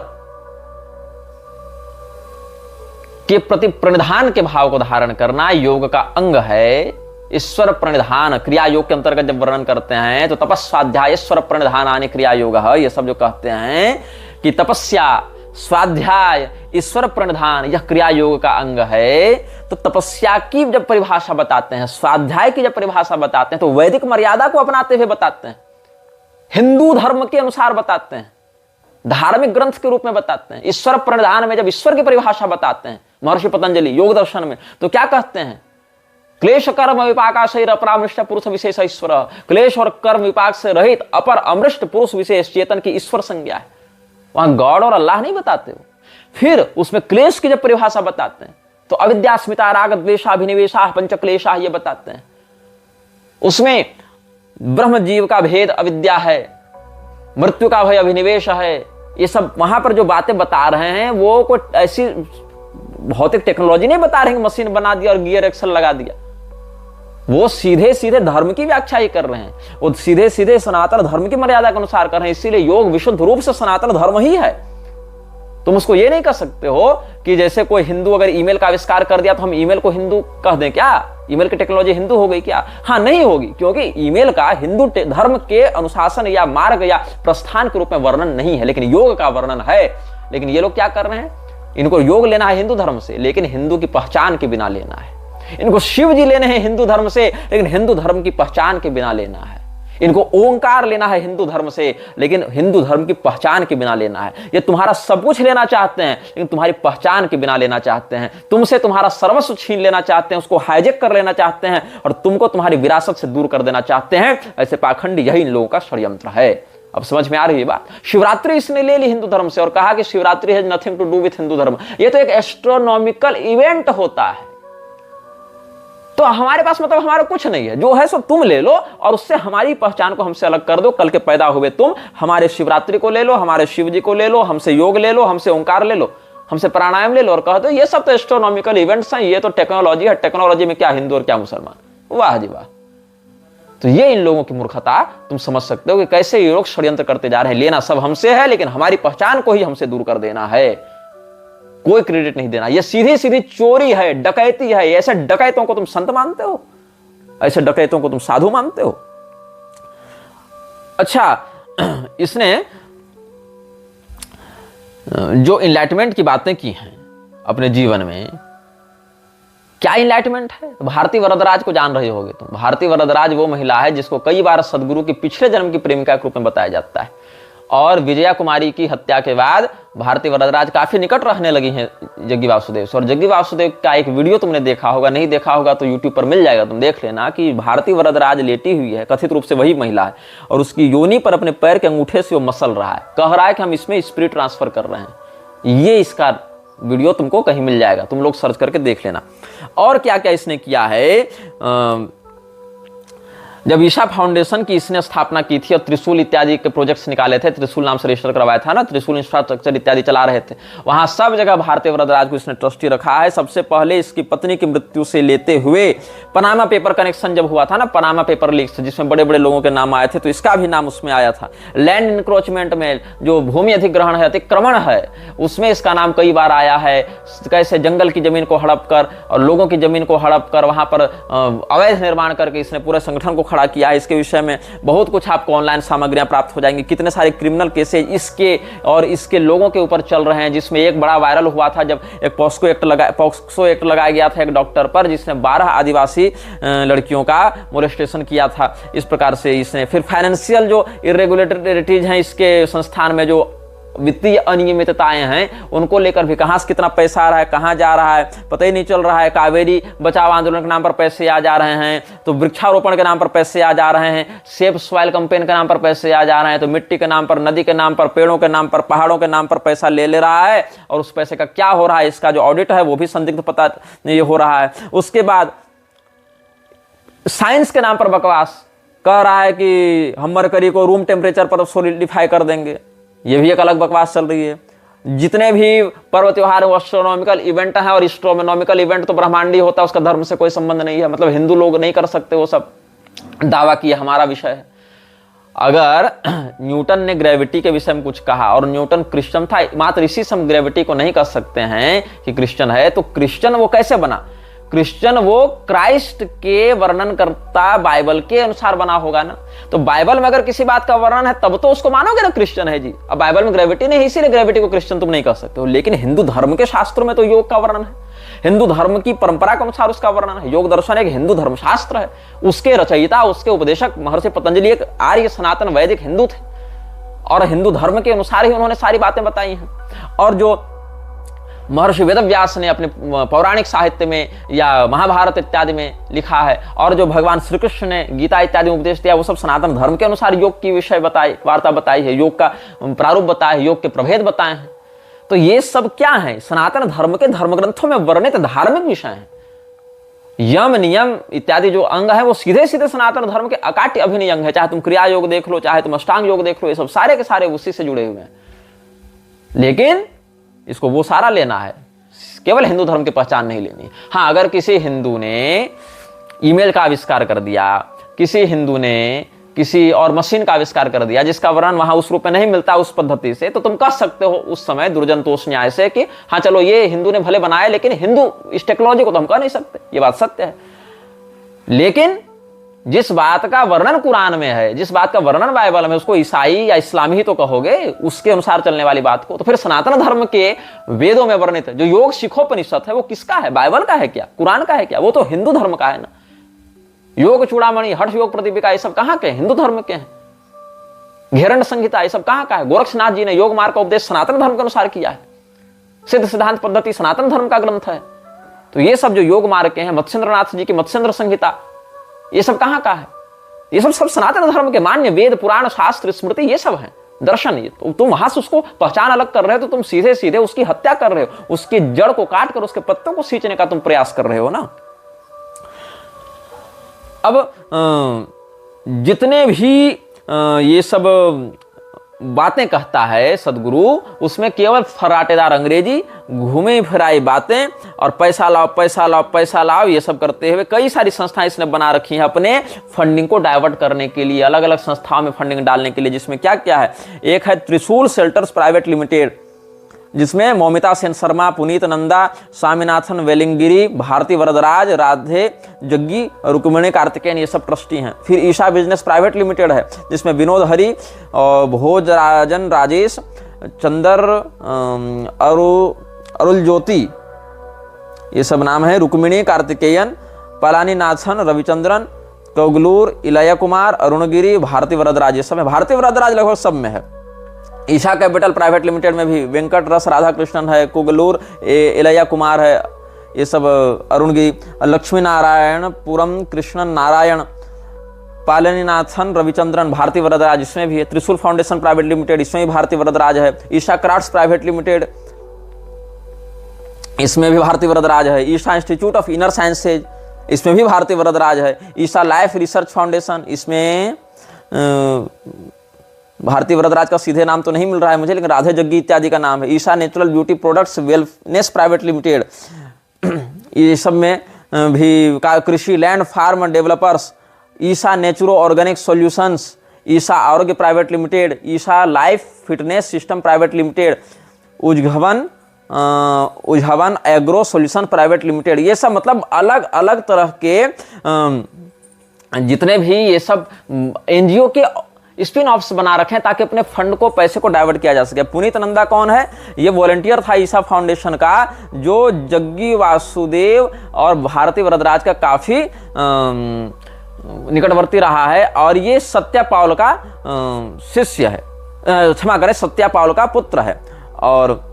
S1: के प्रति प्रणिधान के भाव को धारण करना योग का अंग है। ईश्वर प्रणिधान क्रिया योग के अंतर्गत जब वर्णन करते हैं तो तपस्वाध्याय ईश्वर प्रणिधान आने क्रिया योग है, ये सब जो कहते हैं कि तपस्या स्वाध्याय ईश्वर प्रणिधान यह क्रिया योग का अंग है। तो तपस्या की जब परिभाषा बताते हैं, स्वाध्याय की जब परिभाषा बताते हैं तो वैदिक मर्यादा को अपनाते हुए बताते हैं, हिंदू धर्म के अनुसार बताते हैं, धार्मिक ग्रंथ के रूप में बताते हैं। ईश्वर प्रणिधान में जब ईश्वर की परिभाषा बताते हैं महर्षि पतंजलि योग दर्शन में, तो क्या कहते हैं? क्लेश कर्म विपाकाशैर अपरामृष्ट पुरुष विशेष ईश्वर, क्लेश और कर्म विपाक से रहित अपर अमृष्ट पुरुष विशेष चेतन की ईश्वर संज्ञा है। वहां गॉड और अल्लाह नहीं बताते हो। फिर उसमें क्लेश की जब परिभाषा बताते हैं तो अविद्या स्मिता राग द्वेषाभिनिवेशा पंचक्लेशा ये बताते हैं। उसमें ब्रह्म जीव का भेद अविद्या है, मृत्यु का भय अभिनिवेश है। ये सब वहां पर जो बातें बता रहे हैं वो कोई ऐसी भौतिक टेक्नोलॉजी नहीं बता रहे हैं, मशीन बना दिया और गियर एक्सल लगा दिया। वो सीधे सीधे धर्म की व्याख्या ही कर रहे हैं, वो सीधे सीधे सनातन धर्म की मर्यादा के अनुसार कर रहे हैं। इसीलिए योग विशुद्ध रूप से सनातन धर्म ही है। तुम उसको ये नहीं कह सकते हो कि जैसे कोई हिंदू अगर ईमेल का आविष्कार कर दिया तो हम ईमेल को हिंदू कह दें क्या? ईमेल की टेक्नोलॉजी हिंदू हो गई क्या? हाँ, नहीं होगी, क्योंकि ईमेल का हिंदू धर्म के अनुशासन या मार्ग या प्रस्थान के रूप में वर्णन नहीं है, लेकिन योग का वर्णन है। लेकिन ये लोग क्या कर रहे हैं? इनको योग लेना है हिंदू धर्म से, लेकिन हिंदू की पहचान के बिना लेना है। इनको शिव जी लेने हैं हिंदू धर्म से, लेकिन हिंदू धर्म की पहचान के बिना लेना है। इनको ओंकार लेना है हिंदू धर्म से, लेकिन हिंदू धर्म की पहचान के बिना लेना है। ये तुम्हारा सब कुछ लेना चाहते हैं, लेकिन तुम्हारी पहचान के बिना लेना चाहते हैं। तुमसे तुम्हारा सर्वस्व छीन लेना चाहते हैं, उसको हाईजेक कर लेना चाहते हैं और तुमको तुम्हारी विरासत से दूर कर देना चाहते हैं। ऐसे पाखंडी यही इन लोगों का षड्यंत्र है। अब समझ में आ रही है बात? शिवरात्रि इसने ले ली हिंदू धर्म से और कहा कि Shivratri has nothing to do with Hindu धर्म। ये तो एक एस्ट्रोनॉमिकल इवेंट होता है। तो हमारे पास मतलब हमारा कुछ नहीं है, जो है सो तुम ले लो और उससे हमारी पहचान को हमसे अलग कर दो। कल के पैदा हुए तुम हमारे शिवरात्रि को ले लो, हमारे शिव जी को ले लो, हमसे योग ले लो, हमसे ओंकार ले लो, हमसे प्राणायाम ले लो और कह दो ये सब तो एस्ट्रोनॉमिकल इवेंट्स हैं, ये तो टेक्नोलॉजी है। टेक्नोलॉजी में क्या हिंदू और क्या मुसलमान? वाह जी वाह। तो ये इन लोगों की मूर्खता तुम समझ सकते हो कि कैसे ये लोग षड्यंत्र करते जा रहे हैं। लेना सब हमसे है, लेकिन हमारी पहचान को ही हमसे दूर कर देना है, कोई क्रेडिट नहीं देना। ये सीधी सीधी चोरी है, डकैती है। ऐसे डकैतों को तुम संत मानते हो? ऐसे डकैतों को तुम साधु मानते हो? अच्छा, इसने जो इनलाइटमेंट की बातें की हैं अपने जीवन में, क्या इनलाइटमेंट है? तो भारती वरदराज को जान रहे होगे तुम। भारती वरदराज वो महिला है जिसको कई बार सदगुरु की पिछले जन्म की प्रेमिका के रूप में बताया जाता है। और विजया कुमारी की हत्या के बाद भारती वरदराज काफी निकट रहने लगी हैं जग्गी वासुदेव से। और जग्गी वासुदेव का एक वीडियो तुमने देखा होगा, नहीं देखा होगा तो यूट्यूब पर मिल जाएगा, तुम देख लेना, कि भारती वरदराज लेटी हुई है, कथित रूप से वही महिला है, और उसकी योनि पर अपने पैर के अंगूठे से वो मसल रहा है, कह रहा है कि हम इसमें स्पिरिट ट्रांसफर कर रहे हैं। ये इसका वीडियो तुमको कहीं मिल जाएगा, तुम लोग सर्च करके देख लेना। और क्या क्या इसने किया है? जब ईशा फाउंडेशन की इसने स्थापना की थी और त्रिशूल इत्यादि के प्रोजेक्ट्स निकाले थे, त्रिशूल नाम से रजिस्टर करवाया था ना, त्रिशूल इंफ्रास्ट्रक्चर इत्यादि चला रहे थे, वहां सब जगह भारती वरदराज को इसने ट्रस्टी रखा है। सबसे पहले इसकी पत्नी की मृत्यु से लेते हुए पनामा पेपर कनेक्शन जब हुआ था ना, पनामा पेपर लीक्स, जिसमें बड़े बड़े लोगों के नाम आए थे, तो इसका भी नाम उसमें आया था। लैंड इंक्रोचमेंट में जो भूमि अधिग्रहण है, अतिक्रमण है, उसमें इसका नाम कई बार आया है। कैसे जंगल की जमीन को हड़प कर और लोगों की जमीन को हड़प कर वहां पर अवैध निर्माण करके इसने पूरे संगठन को खड़ा किया है। इसके विषय में बहुत कुछ आपको ऑनलाइन सामग्रियां प्राप्त हो जाएंगी। कितने सारे क्रिमिनल केसेस इसके और इसके लोगों के ऊपर चल रहे हैं, जिसमें एक बड़ा वायरल हुआ था जब एक पॉक्सो एक्ट लगाया गया था एक डॉक्टर पर, जिसने 12 आदिवासी लड़कियों का मोलेस्टेशन किया था। इस प्रकार से इसने फिर फाइनेंशियल जो इरेगुलरिटीज हैं इसके संस्थान में, जो वित्तीय अनियमितताएं हैं, उनको लेकर भी कहां से कितना पैसा आ रहा है, कहां जा रहा है, पता ही नहीं चल रहा है। कावेरी बचाओ आंदोलन के नाम पर पैसे आ जा रहे हैं, तो वृक्षारोपण के नाम पर पैसे आ जा रहे हैं, सेफ सॉइल कैंपेन के नाम पर पैसे आ जा रहे हैं, तो मिट्टी के नाम पर, नदी के नाम पर, पेड़ों के नाम पर, पहाड़ों के नाम पर पैसा ले रहा है। और उस पैसे का क्या हो रहा है, इसका जो ऑडिट है वो भी संदिग्ध पता नहीं हो रहा है। उसके बाद साइंस के नाम पर बकवास कह रहा है कि हम मरकरी को रूम टेम्परेचर पर सॉलिडिफाई कर देंगे। ये भी एक अलग बकवास चल रही है। जितने भी पर्व त्योहार वो एस्ट्रोनॉमिकल इवेंट है, और एस्ट्रोनॉमिकल इवेंट तो ब्रह्मांडीय होता है, उसका धर्म से कोई संबंध नहीं है। मतलब हिंदू लोग नहीं कर सकते, वो सब दावा किया हमारा विषय है। अगर न्यूटन ने ग्रेविटी के विषय में कुछ कहा और न्यूटन क्रिश्चियन था, मात्र इसी से हम ग्रेविटी को नहीं कह सकते हैं कि क्रिश्चियन है, तो क्रिश्चियन वो कैसे बना? क्रिश्चियन वो क्राइस्ट के वर्णन करता बाइबल के अनुसार बना होगा ना। तो बाइबल में अगर किसी बात का वर्णन है तब तो उसको मानोगे ना क्रिश्चियन है जी। अब बाइबल में ग्रेविटी नहीं, इसीलिए ग्रेविटी को क्रिश्चियन तुम नहीं कह सकते हो। लेकिन हिंदू धर्म के शास्त्रों में तो योग का वर्णन है, हिंदू धर्म की परंपरा के अनुसार उसका वर्णन है। योग दर्शन एक हिंदू धर्मशास्त्र है, उसके रचयिता, उसके उपदेशक महर्षि पतंजलि एक आर्य सनातन वैदिक हिंदू थे और हिंदू धर्म के अनुसार ही उन्होंने सारी बातें बताई हैं। और जो महर्षि वेदव्यास ने अपने पौराणिक साहित्य में या महाभारत इत्यादि में लिखा है, और जो भगवान श्री कृष्ण ने गीता इत्यादि में उपदेश दिया, वो सब सनातन धर्म के अनुसार योग की विषय बताई, वार्ता बताई है, योग का प्रारूप बताया है, योग के प्रभेद बताए हैं। तो ये सब क्या है? सनातन धर्म के धर्म ग्रंथों में वर्णित धार्मिक विषय हैं। यम नियम इत्यादि जो अंग है वो सीधे सीधे सनातन धर्म के अकाट्य अभिनय अंग है। चाहे तुम क्रिया योग देख लो, चाहे तुम अष्टांग योग देख लो, ये सब सारे के सारे उसी से जुड़े हुए हैं। लेकिन इसको वो सारा लेना है, केवल हिंदू धर्म की पहचान नहीं लेनी। हाँ, अगर किसी हिंदू ने ईमेल का आविष्कार कर दिया, किसी हिंदू ने किसी और मशीन का आविष्कार कर दिया जिसका वर्णन वहां उस रूप में नहीं मिलता उस पद्धति से, तो तुम कह सकते हो उस समय दुर्जनतोष न्याय से कि हाँ चलो ये हिंदू ने भले बनाया, लेकिन हिंदू इस टेक्नोलॉजी को तो हम कह नहीं सकते। ये बात सत्य है। लेकिन जिस बात का वर्णन कुरान में है, जिस बात का वर्णन बाइबल में, उसको ईसाई या इस्लामी ही तो कहोगे, उसके अनुसार चलने वाली बात को। तो फिर सनातन धर्म के वेदों में वर्णित जो योग शिखोपनिषद है वो किसका है? बाइबल का है क्या? कुरान का है क्या? वो तो हिंदू धर्म का है ना। योग चूड़ामणि, हर्ष योग प्रदीपिका, ये सब कहां के? हिंदू धर्म के हैं। घेरंड संहिता, ये सब कहां का है? गोरक्षनाथ जी ने योग मार्ग का उपदेश सनातन धर्म के अनुसार किया है। सिद्ध सिद्धांत पद्धति सनातन धर्म का ग्रंथ है। तो ये सब जो योग मार्ग के हैं, मत्स्येंद्रनाथ जी की मत्स्येंद्र संहिता, ये सब कहां का है? ये सब सनातन धर्म के मान्य वेद, पुराण, शास्त्र, स्मृति, ये सब है दर्शन। ये तो तुम वहां से उसको पहचान अलग कर रहे हो, तो तुम सीधे सीधे उसकी हत्या कर रहे हो, उसकी जड़ को काट कर उसके पत्तों को सींचने का तुम प्रयास कर रहे हो ना। अब जितने भी ये सब बातें कहता है सदगुरु, उसमें केवल फराटेदार अंग्रेजी, घूमे फिराई बातें और पैसा लाओ पैसा लाओ पैसा लाओ, ये सब करते हुए कई सारी संस्थाएं इसने बना रखी हैं अपने फंडिंग को डाइवर्ट करने के लिए, अलग अलग संस्थाओं में फंडिंग डालने के लिए। जिसमें क्या क्या है? एक है त्रिशूल शेल्टर्स प्राइवेट लिमिटेड, जिसमें मौमिता सेन शर्मा, पुनीत नंदा, स्वामीनाथन वेलिंगिरी, भारती वरदराज, राधे जग्गी, रुक्मिणी कार्तिकेयन, ये सब ट्रस्टी हैं। फिर ईशा बिजनेस प्राइवेट लिमिटेड है, जिसमें विनोद हरि और भोजराजन राजेश, चंदर, अरुल ज्योति, ये सब नाम है। रुक्मिणी कार्तिकेयन, पलानी नाथन, रविचंद्रन, कोगलूर, इलया कुमार, अरुणगिरी, भारती वरदराज, ये सब है। भारती वरदराज लगभग सब में है। ईशा कैपिटल प्राइवेट लिमिटेड में भी वेंकट रस राधा कृष्णन है, कुगलूर इलया कुमार है, ये सब अरुणगिरी, लक्ष्मी नारायण पुरम, कृष्णन नारायण, पालनीनाथन, रविचंद्रन, भारती वरदराज, इसमें भी है। त्रिशूल फाउंडेशन प्राइवेट लिमिटेड, इसमें भी भारती वरदराज है। ईशा क्राफ्ट्स प्राइवेट लिमिटेड, इसमें भी भारती वरदराज है। Isha institute of inner sciences, इसमें भी भारती वरदराज है। ईशा लाइफ रिसर्च फाउंडेशन, इसमें भारती वरदराज का सीधे नाम तो नहीं मिल रहा है मुझे, लेकिन राधे जग्गी इत्यादि का नाम है। Isha natural beauty products wellness private limited, ये सब में भी Krishi land farm developers, Isha naturo organic solutions, Isha Arogya private limited, Isha life fitness system private limited, उझवन एग्रो सॉल्यूशन प्राइवेट लिमिटेड। ये सब मतलब अलग अलग तरह के जितने भी ये सब एनजीओ के स्पिन ऑफ्स बना रखे हैं ताकि अपने फंड को, पैसे को डाइवर्ट किया जा सके। पुनीत नंदा कौन है? ये वॉलंटियर था ईशा फाउंडेशन का, जो जग्गी वासुदेव और भारती वरदराज का काफी निकटवर्ती रहा है, और ये सत्या पाउल का शिष्य है, क्षमा करें, सत्या पाउल का पुत्र है। और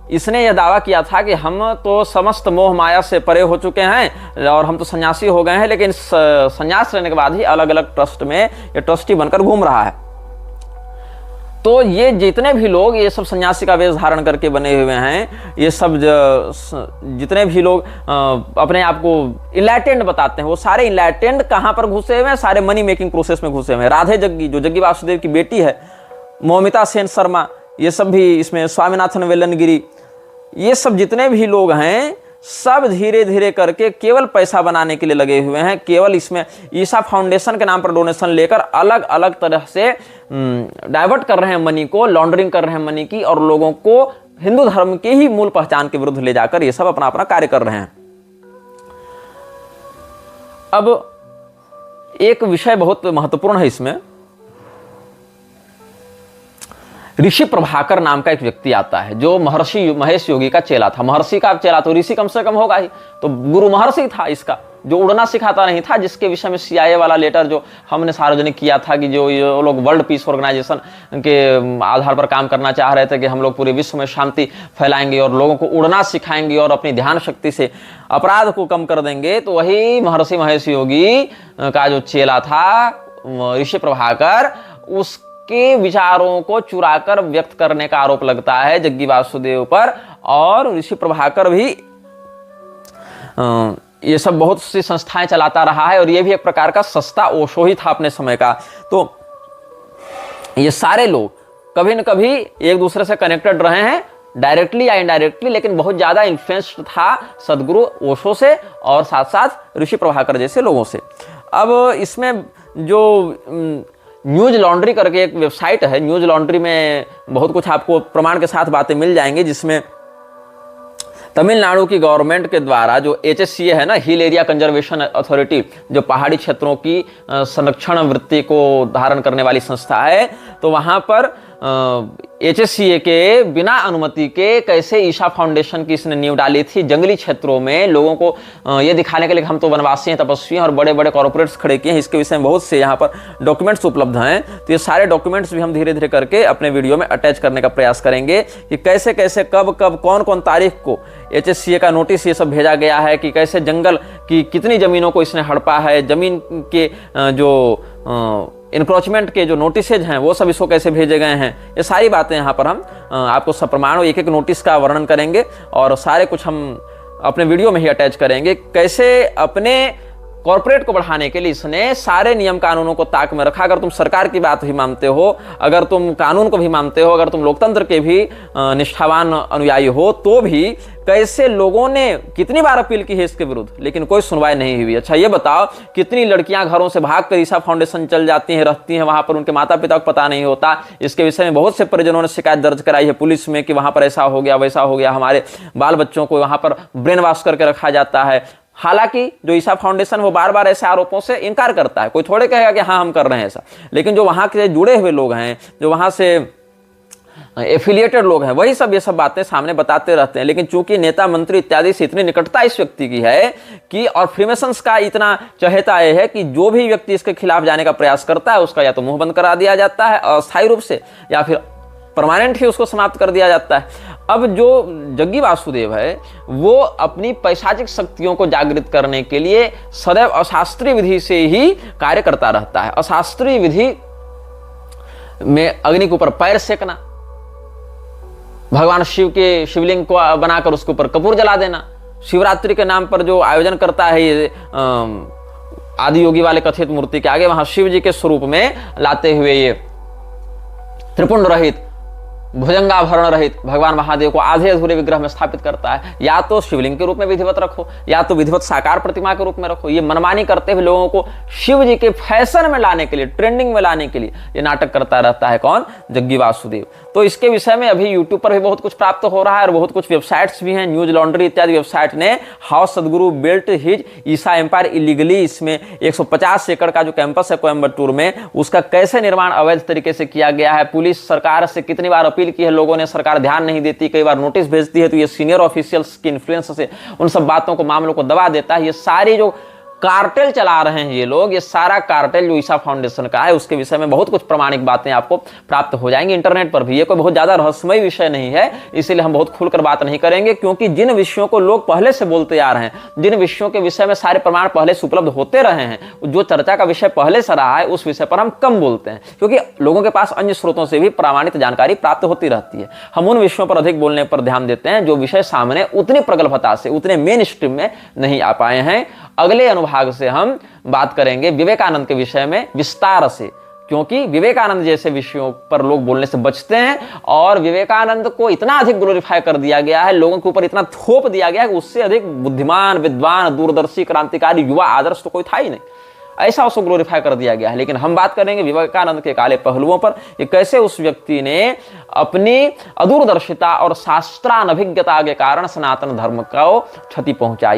S1: इसने यह दावा किया था कि हम तो समस्त मोह माया से परे हो चुके हैं और हम तो सन्यासी हो गए हैं, लेकिन सन्यास लेने के बाद ही अलग अलग ट्रस्ट में ये ट्रस्टी बनकर घूम रहा है। तो ये जितने भी लोग ये सब सन्यासी का वेश धारण करके बने हुए हैं, ये सब जितने भी लोग अपने आप को इनलाइटेंड बताते हैं, वो सारे इनलाइटेंड कहाँ पर घुसे हुए हैं? सारे मनी मेकिंग प्रोसेस में घुसे हुए हैं। राधे जग्गी, जो जग्गी वासुदेव की बेटी है, मौमिता सेन शर्मा, ये सब भी इसमें, स्वामीनाथन वेलनगिरी, ये सब जितने भी लोग हैं सब धीरे धीरे करके केवल पैसा बनाने के लिए लगे हुए हैं। केवल इसमें ईसा फाउंडेशन के नाम पर डोनेशन लेकर अलग अलग तरह से डाइवर्ट कर रहे हैं मनी को, लॉन्ड्रिंग कर रहे हैं मनी की, और लोगों को हिंदू धर्म की ही मूल पहचान के विरुद्ध ले जाकर ये सब अपना अपना कार्य कर रहे हैं। अब एक विषय बहुत महत्वपूर्ण है इसमें। ऋषि प्रभाकर नाम का एक व्यक्ति आता है जो महर्षि महेश योगी का चेला था। महर्षि का चेला तो ऋषि कम से कम होगा ही, तो गुरु महर्षि था इसका, जो उड़ना सिखाता नहीं था, जिसके विषय में CIA वाला लेटर जो हमने सार्वजनिक किया था कि जो ये लोग वर्ल्ड पीस ऑर्गेनाइजेशन के आधार पर काम करना चाह रहे थे कि हम लोग पूरे विश्व में शांति फैलाएंगे और लोगों को उड़ना सिखाएंगे और अपनी ध्यान शक्ति से अपराध को कम कर देंगे, तो वही महर्षि महेश योगी का जो चेला था ऋषि प्रभाकर, उसके विचारों को चुराकर व्यक्त करने का आरोप लगता है जग्गी वासुदेव पर। और ऋषि प्रभाकर भी ये सब बहुत सी संस्थाएं चलाता रहा है और ये भी एक प्रकार का सस्ता ओशो ही था अपने समय का। तो ये सारे लोग कभी न कभी एक दूसरे से कनेक्टेड रहे हैं, डायरेक्टली या इनडायरेक्टली, लेकिन बहुत ज्यादा इन्फ्लुएंस्ड था सदगुरु ओशो से और साथ साथ ऋषि प्रभाकर जैसे लोगों से। अब इसमें जो न्यूज लॉन्ड्री करके एक वेबसाइट है, न्यूज लॉन्ड्री में बहुत कुछ आपको प्रमाण के साथ बातें मिल जाएंगी, जिसमें तमिलनाडु की गवर्नमेंट के द्वारा जो HSCA है ना, हिल एरिया कंजर्वेशन अथॉरिटी, जो पहाड़ी क्षेत्रों की संरक्षण वृत्ति को धारण करने वाली संस्था है, तो वहां पर HSCA के बिना अनुमति के कैसे ईशा फाउंडेशन की इसने नींव डाली थी जंगली क्षेत्रों में लोगों को ये दिखाने के लिए कि हम तो वनवासी हैं, तपस्वी हैं, और बड़े बड़े कॉर्पोरेट्स खड़े किए हैं। इसके विषय में बहुत से यहाँ पर डॉक्यूमेंट्स उपलब्ध हैं, तो ये सारे डॉक्यूमेंट्स भी हम धीरे धीरे करके अपने वीडियो में अटैच करने का प्रयास करेंगे कि कैसे कैसे कब कब कौन कौन तारीख को HSCA का नोटिस ये सब भेजा गया है, कि कैसे जंगल की कितनी जमीनों को इसने हड़पा है, जमीन के जो इनक्रोचमेंट के जो नोटिसेज हैं वो सब इसको कैसे भेजे गए हैं, ये सारी बातें यहाँ पर हम आपको सप्रमाण एक एक नोटिस का वर्णन करेंगे और सारे कुछ हम अपने वीडियो में ही अटैच करेंगे। कैसे अपने कॉर्पोरेट को बढ़ाने के लिए इसने सारे नियम कानूनों को ताक में रखा। अगर तुम सरकार की बात भी मानते हो, अगर तुम कानून को भी मानते हो, अगर तुम लोकतंत्र के भी निष्ठावान अनुयायी हो, तो भी कैसे लोगों ने कितनी बार अपील की है इसके विरुद्ध, लेकिन कोई सुनवाई नहीं हुई। अच्छा ये बताओ, कितनी लड़कियां घरों से भागकर ईशा फाउंडेशन चल जाती हैं, रहती हैं वहां पर, उनके माता पिता को पता नहीं होता। इसके विषय में बहुत से परिजनों ने शिकायत दर्ज कराई है पुलिस में कि वहां पर ऐसा हो गया, वैसा हो गया, हमारे बाल बच्चों को वहां पर ब्रेन वॉश करके रखा जाता है। हालांकि जो ईशा फाउंडेशन वो बार बार ऐसे आरोपों से इनकार करता है, कोई थोड़े कहेगा कि हाँ हम कर रहे हैं ऐसा, लेकिन जो वहां के जुड़े हुए लोग हैं, जो वहां से एफिलिएटेड लोग हैं, वही सब ये सब बातें सामने बताते रहते हैं। लेकिन चूंकि नेता मंत्री इत्यादि से इतनी निकटता इस व्यक्ति की है कि, और फ्रीमेसन्स का इतना चहेता यह है कि जो भी व्यक्ति इसके खिलाफ जाने का प्रयास करता है उसका या तो मुंह बंद करा दिया जाता है अस्थायी रूप से, या फिर परमानेंट ही उसको समाप्त कर दिया जाता है। अब जो जग्गी वासुदेव है वो अपनी पैशाचिक शक्तियों को जागृत करने के लिए सदैव अशास्त्रीय विधि से ही कार्य करता रहता है। अशास्त्रीय विधि में अग्नि के ऊपर पैर सेकना, भगवान शिव के शिवलिंग को बनाकर उसके ऊपर कपूर जला देना, शिवरात्रि के नाम पर जो आयोजन करता है ये आदि योगी वाले कथित मूर्ति के आगे, वहां शिव जी के स्वरूप में लाते हुए ये त्रिपुंड रहित भुजंगाभरण रहित भगवान महादेव को आधे अधूरे विग्रह में स्थापित करता है। या तो शिवलिंग के रूप में विधिवत रखो, या तो विधिवत साकार प्रतिमा के रूप में रखो। ये मनमानी करते हुए लोगों को शिव जी के फैशन में लाने के लिए, ट्रेंडिंग में लाने के लिए ये नाटक करता रहता है कौन? जग्गी वासुदेव। तो इसके विषय में अभी यूट्यूब पर भी बहुत कुछ प्राप्त हो रहा है और बहुत कुछ वेबसाइट्स भी हैं। न्यूज लॉन्ड्री इत्यादि वेबसाइट ने हाउ सदगुरु बिल्ट हिज ईसा एम्पायर इलीगली, इसमें 150 एकड़ का जो कैंपस है कोयम्बटूर में, उसका कैसे निर्माण अवैध तरीके से किया गया है, पुलिस सरकार से कितनी बार अपील की है, लोगों ने, सरकार ध्यान नहीं देती, कई बार नोटिस भेजती है, तो ये सीनियर ऑफिशियल्स की इन्फ्लुएंस से उन सब बातों को, मामलों को दबा देता है। ये सारी जो कार्टेल चला रहे हैं ये लोग, ये सारा कार्टेल जो ईशा फाउंडेशन का है, उसके विषय में बहुत कुछ प्रमाणिक बातें आपको प्राप्त हो जाएंगी इंटरनेट पर भी। ये कोई बहुत ज्यादा रहस्यमय विषय नहीं है, इसीलिए हम बहुत खुलकर बात नहीं करेंगे, क्योंकि जिन विषयों को लोग पहले से बोलते आ रहे हैं, जिन विषयों के विषय में सारे प्रमाण पहले से उपलब्ध होते रहे हैं, जो चर्चा का विषय पहले से रहा है, उस विषय पर हम कम बोलते हैं, क्योंकि लोगों के पास अन्य स्रोतों से भी प्रमाणित जानकारी प्राप्त होती रहती है। हम उन विषयों पर अधिक बोलने पर ध्यान देते हैं जो विषय सामने उतनी प्रगल्भता से, उतने मेन स्ट्रीम में नहीं आ पाए हैं। अगले अनुभाग से हम बात करेंगे विवेकानंद के विषय में विस्तार से, क्योंकि विवेकानंद जैसे विषयों पर लोग बोलने से बचते हैं, और विवेकानंद को इतना अधिक ग्लोरीफाई कर दिया गया है, लोगों के ऊपर इतना थोप दिया गया है कि उससे अधिक बुद्धिमान, विद्वान, दूरदर्शी, क्रांतिकारी, युवा आदर्श तो कोई था ही नहीं। ऐसा उसको ग्लोरीफाई कर दिया गया है। लेकिन हम बात करेंगे विवेकानंद के काले पहलुओं पर, कि कैसे उस व्यक्ति ने अपनी अदूरदर्शिता और शास्त्रानभिज्ञता के कारण सनातन धर्म को क्षति पहुंचाई।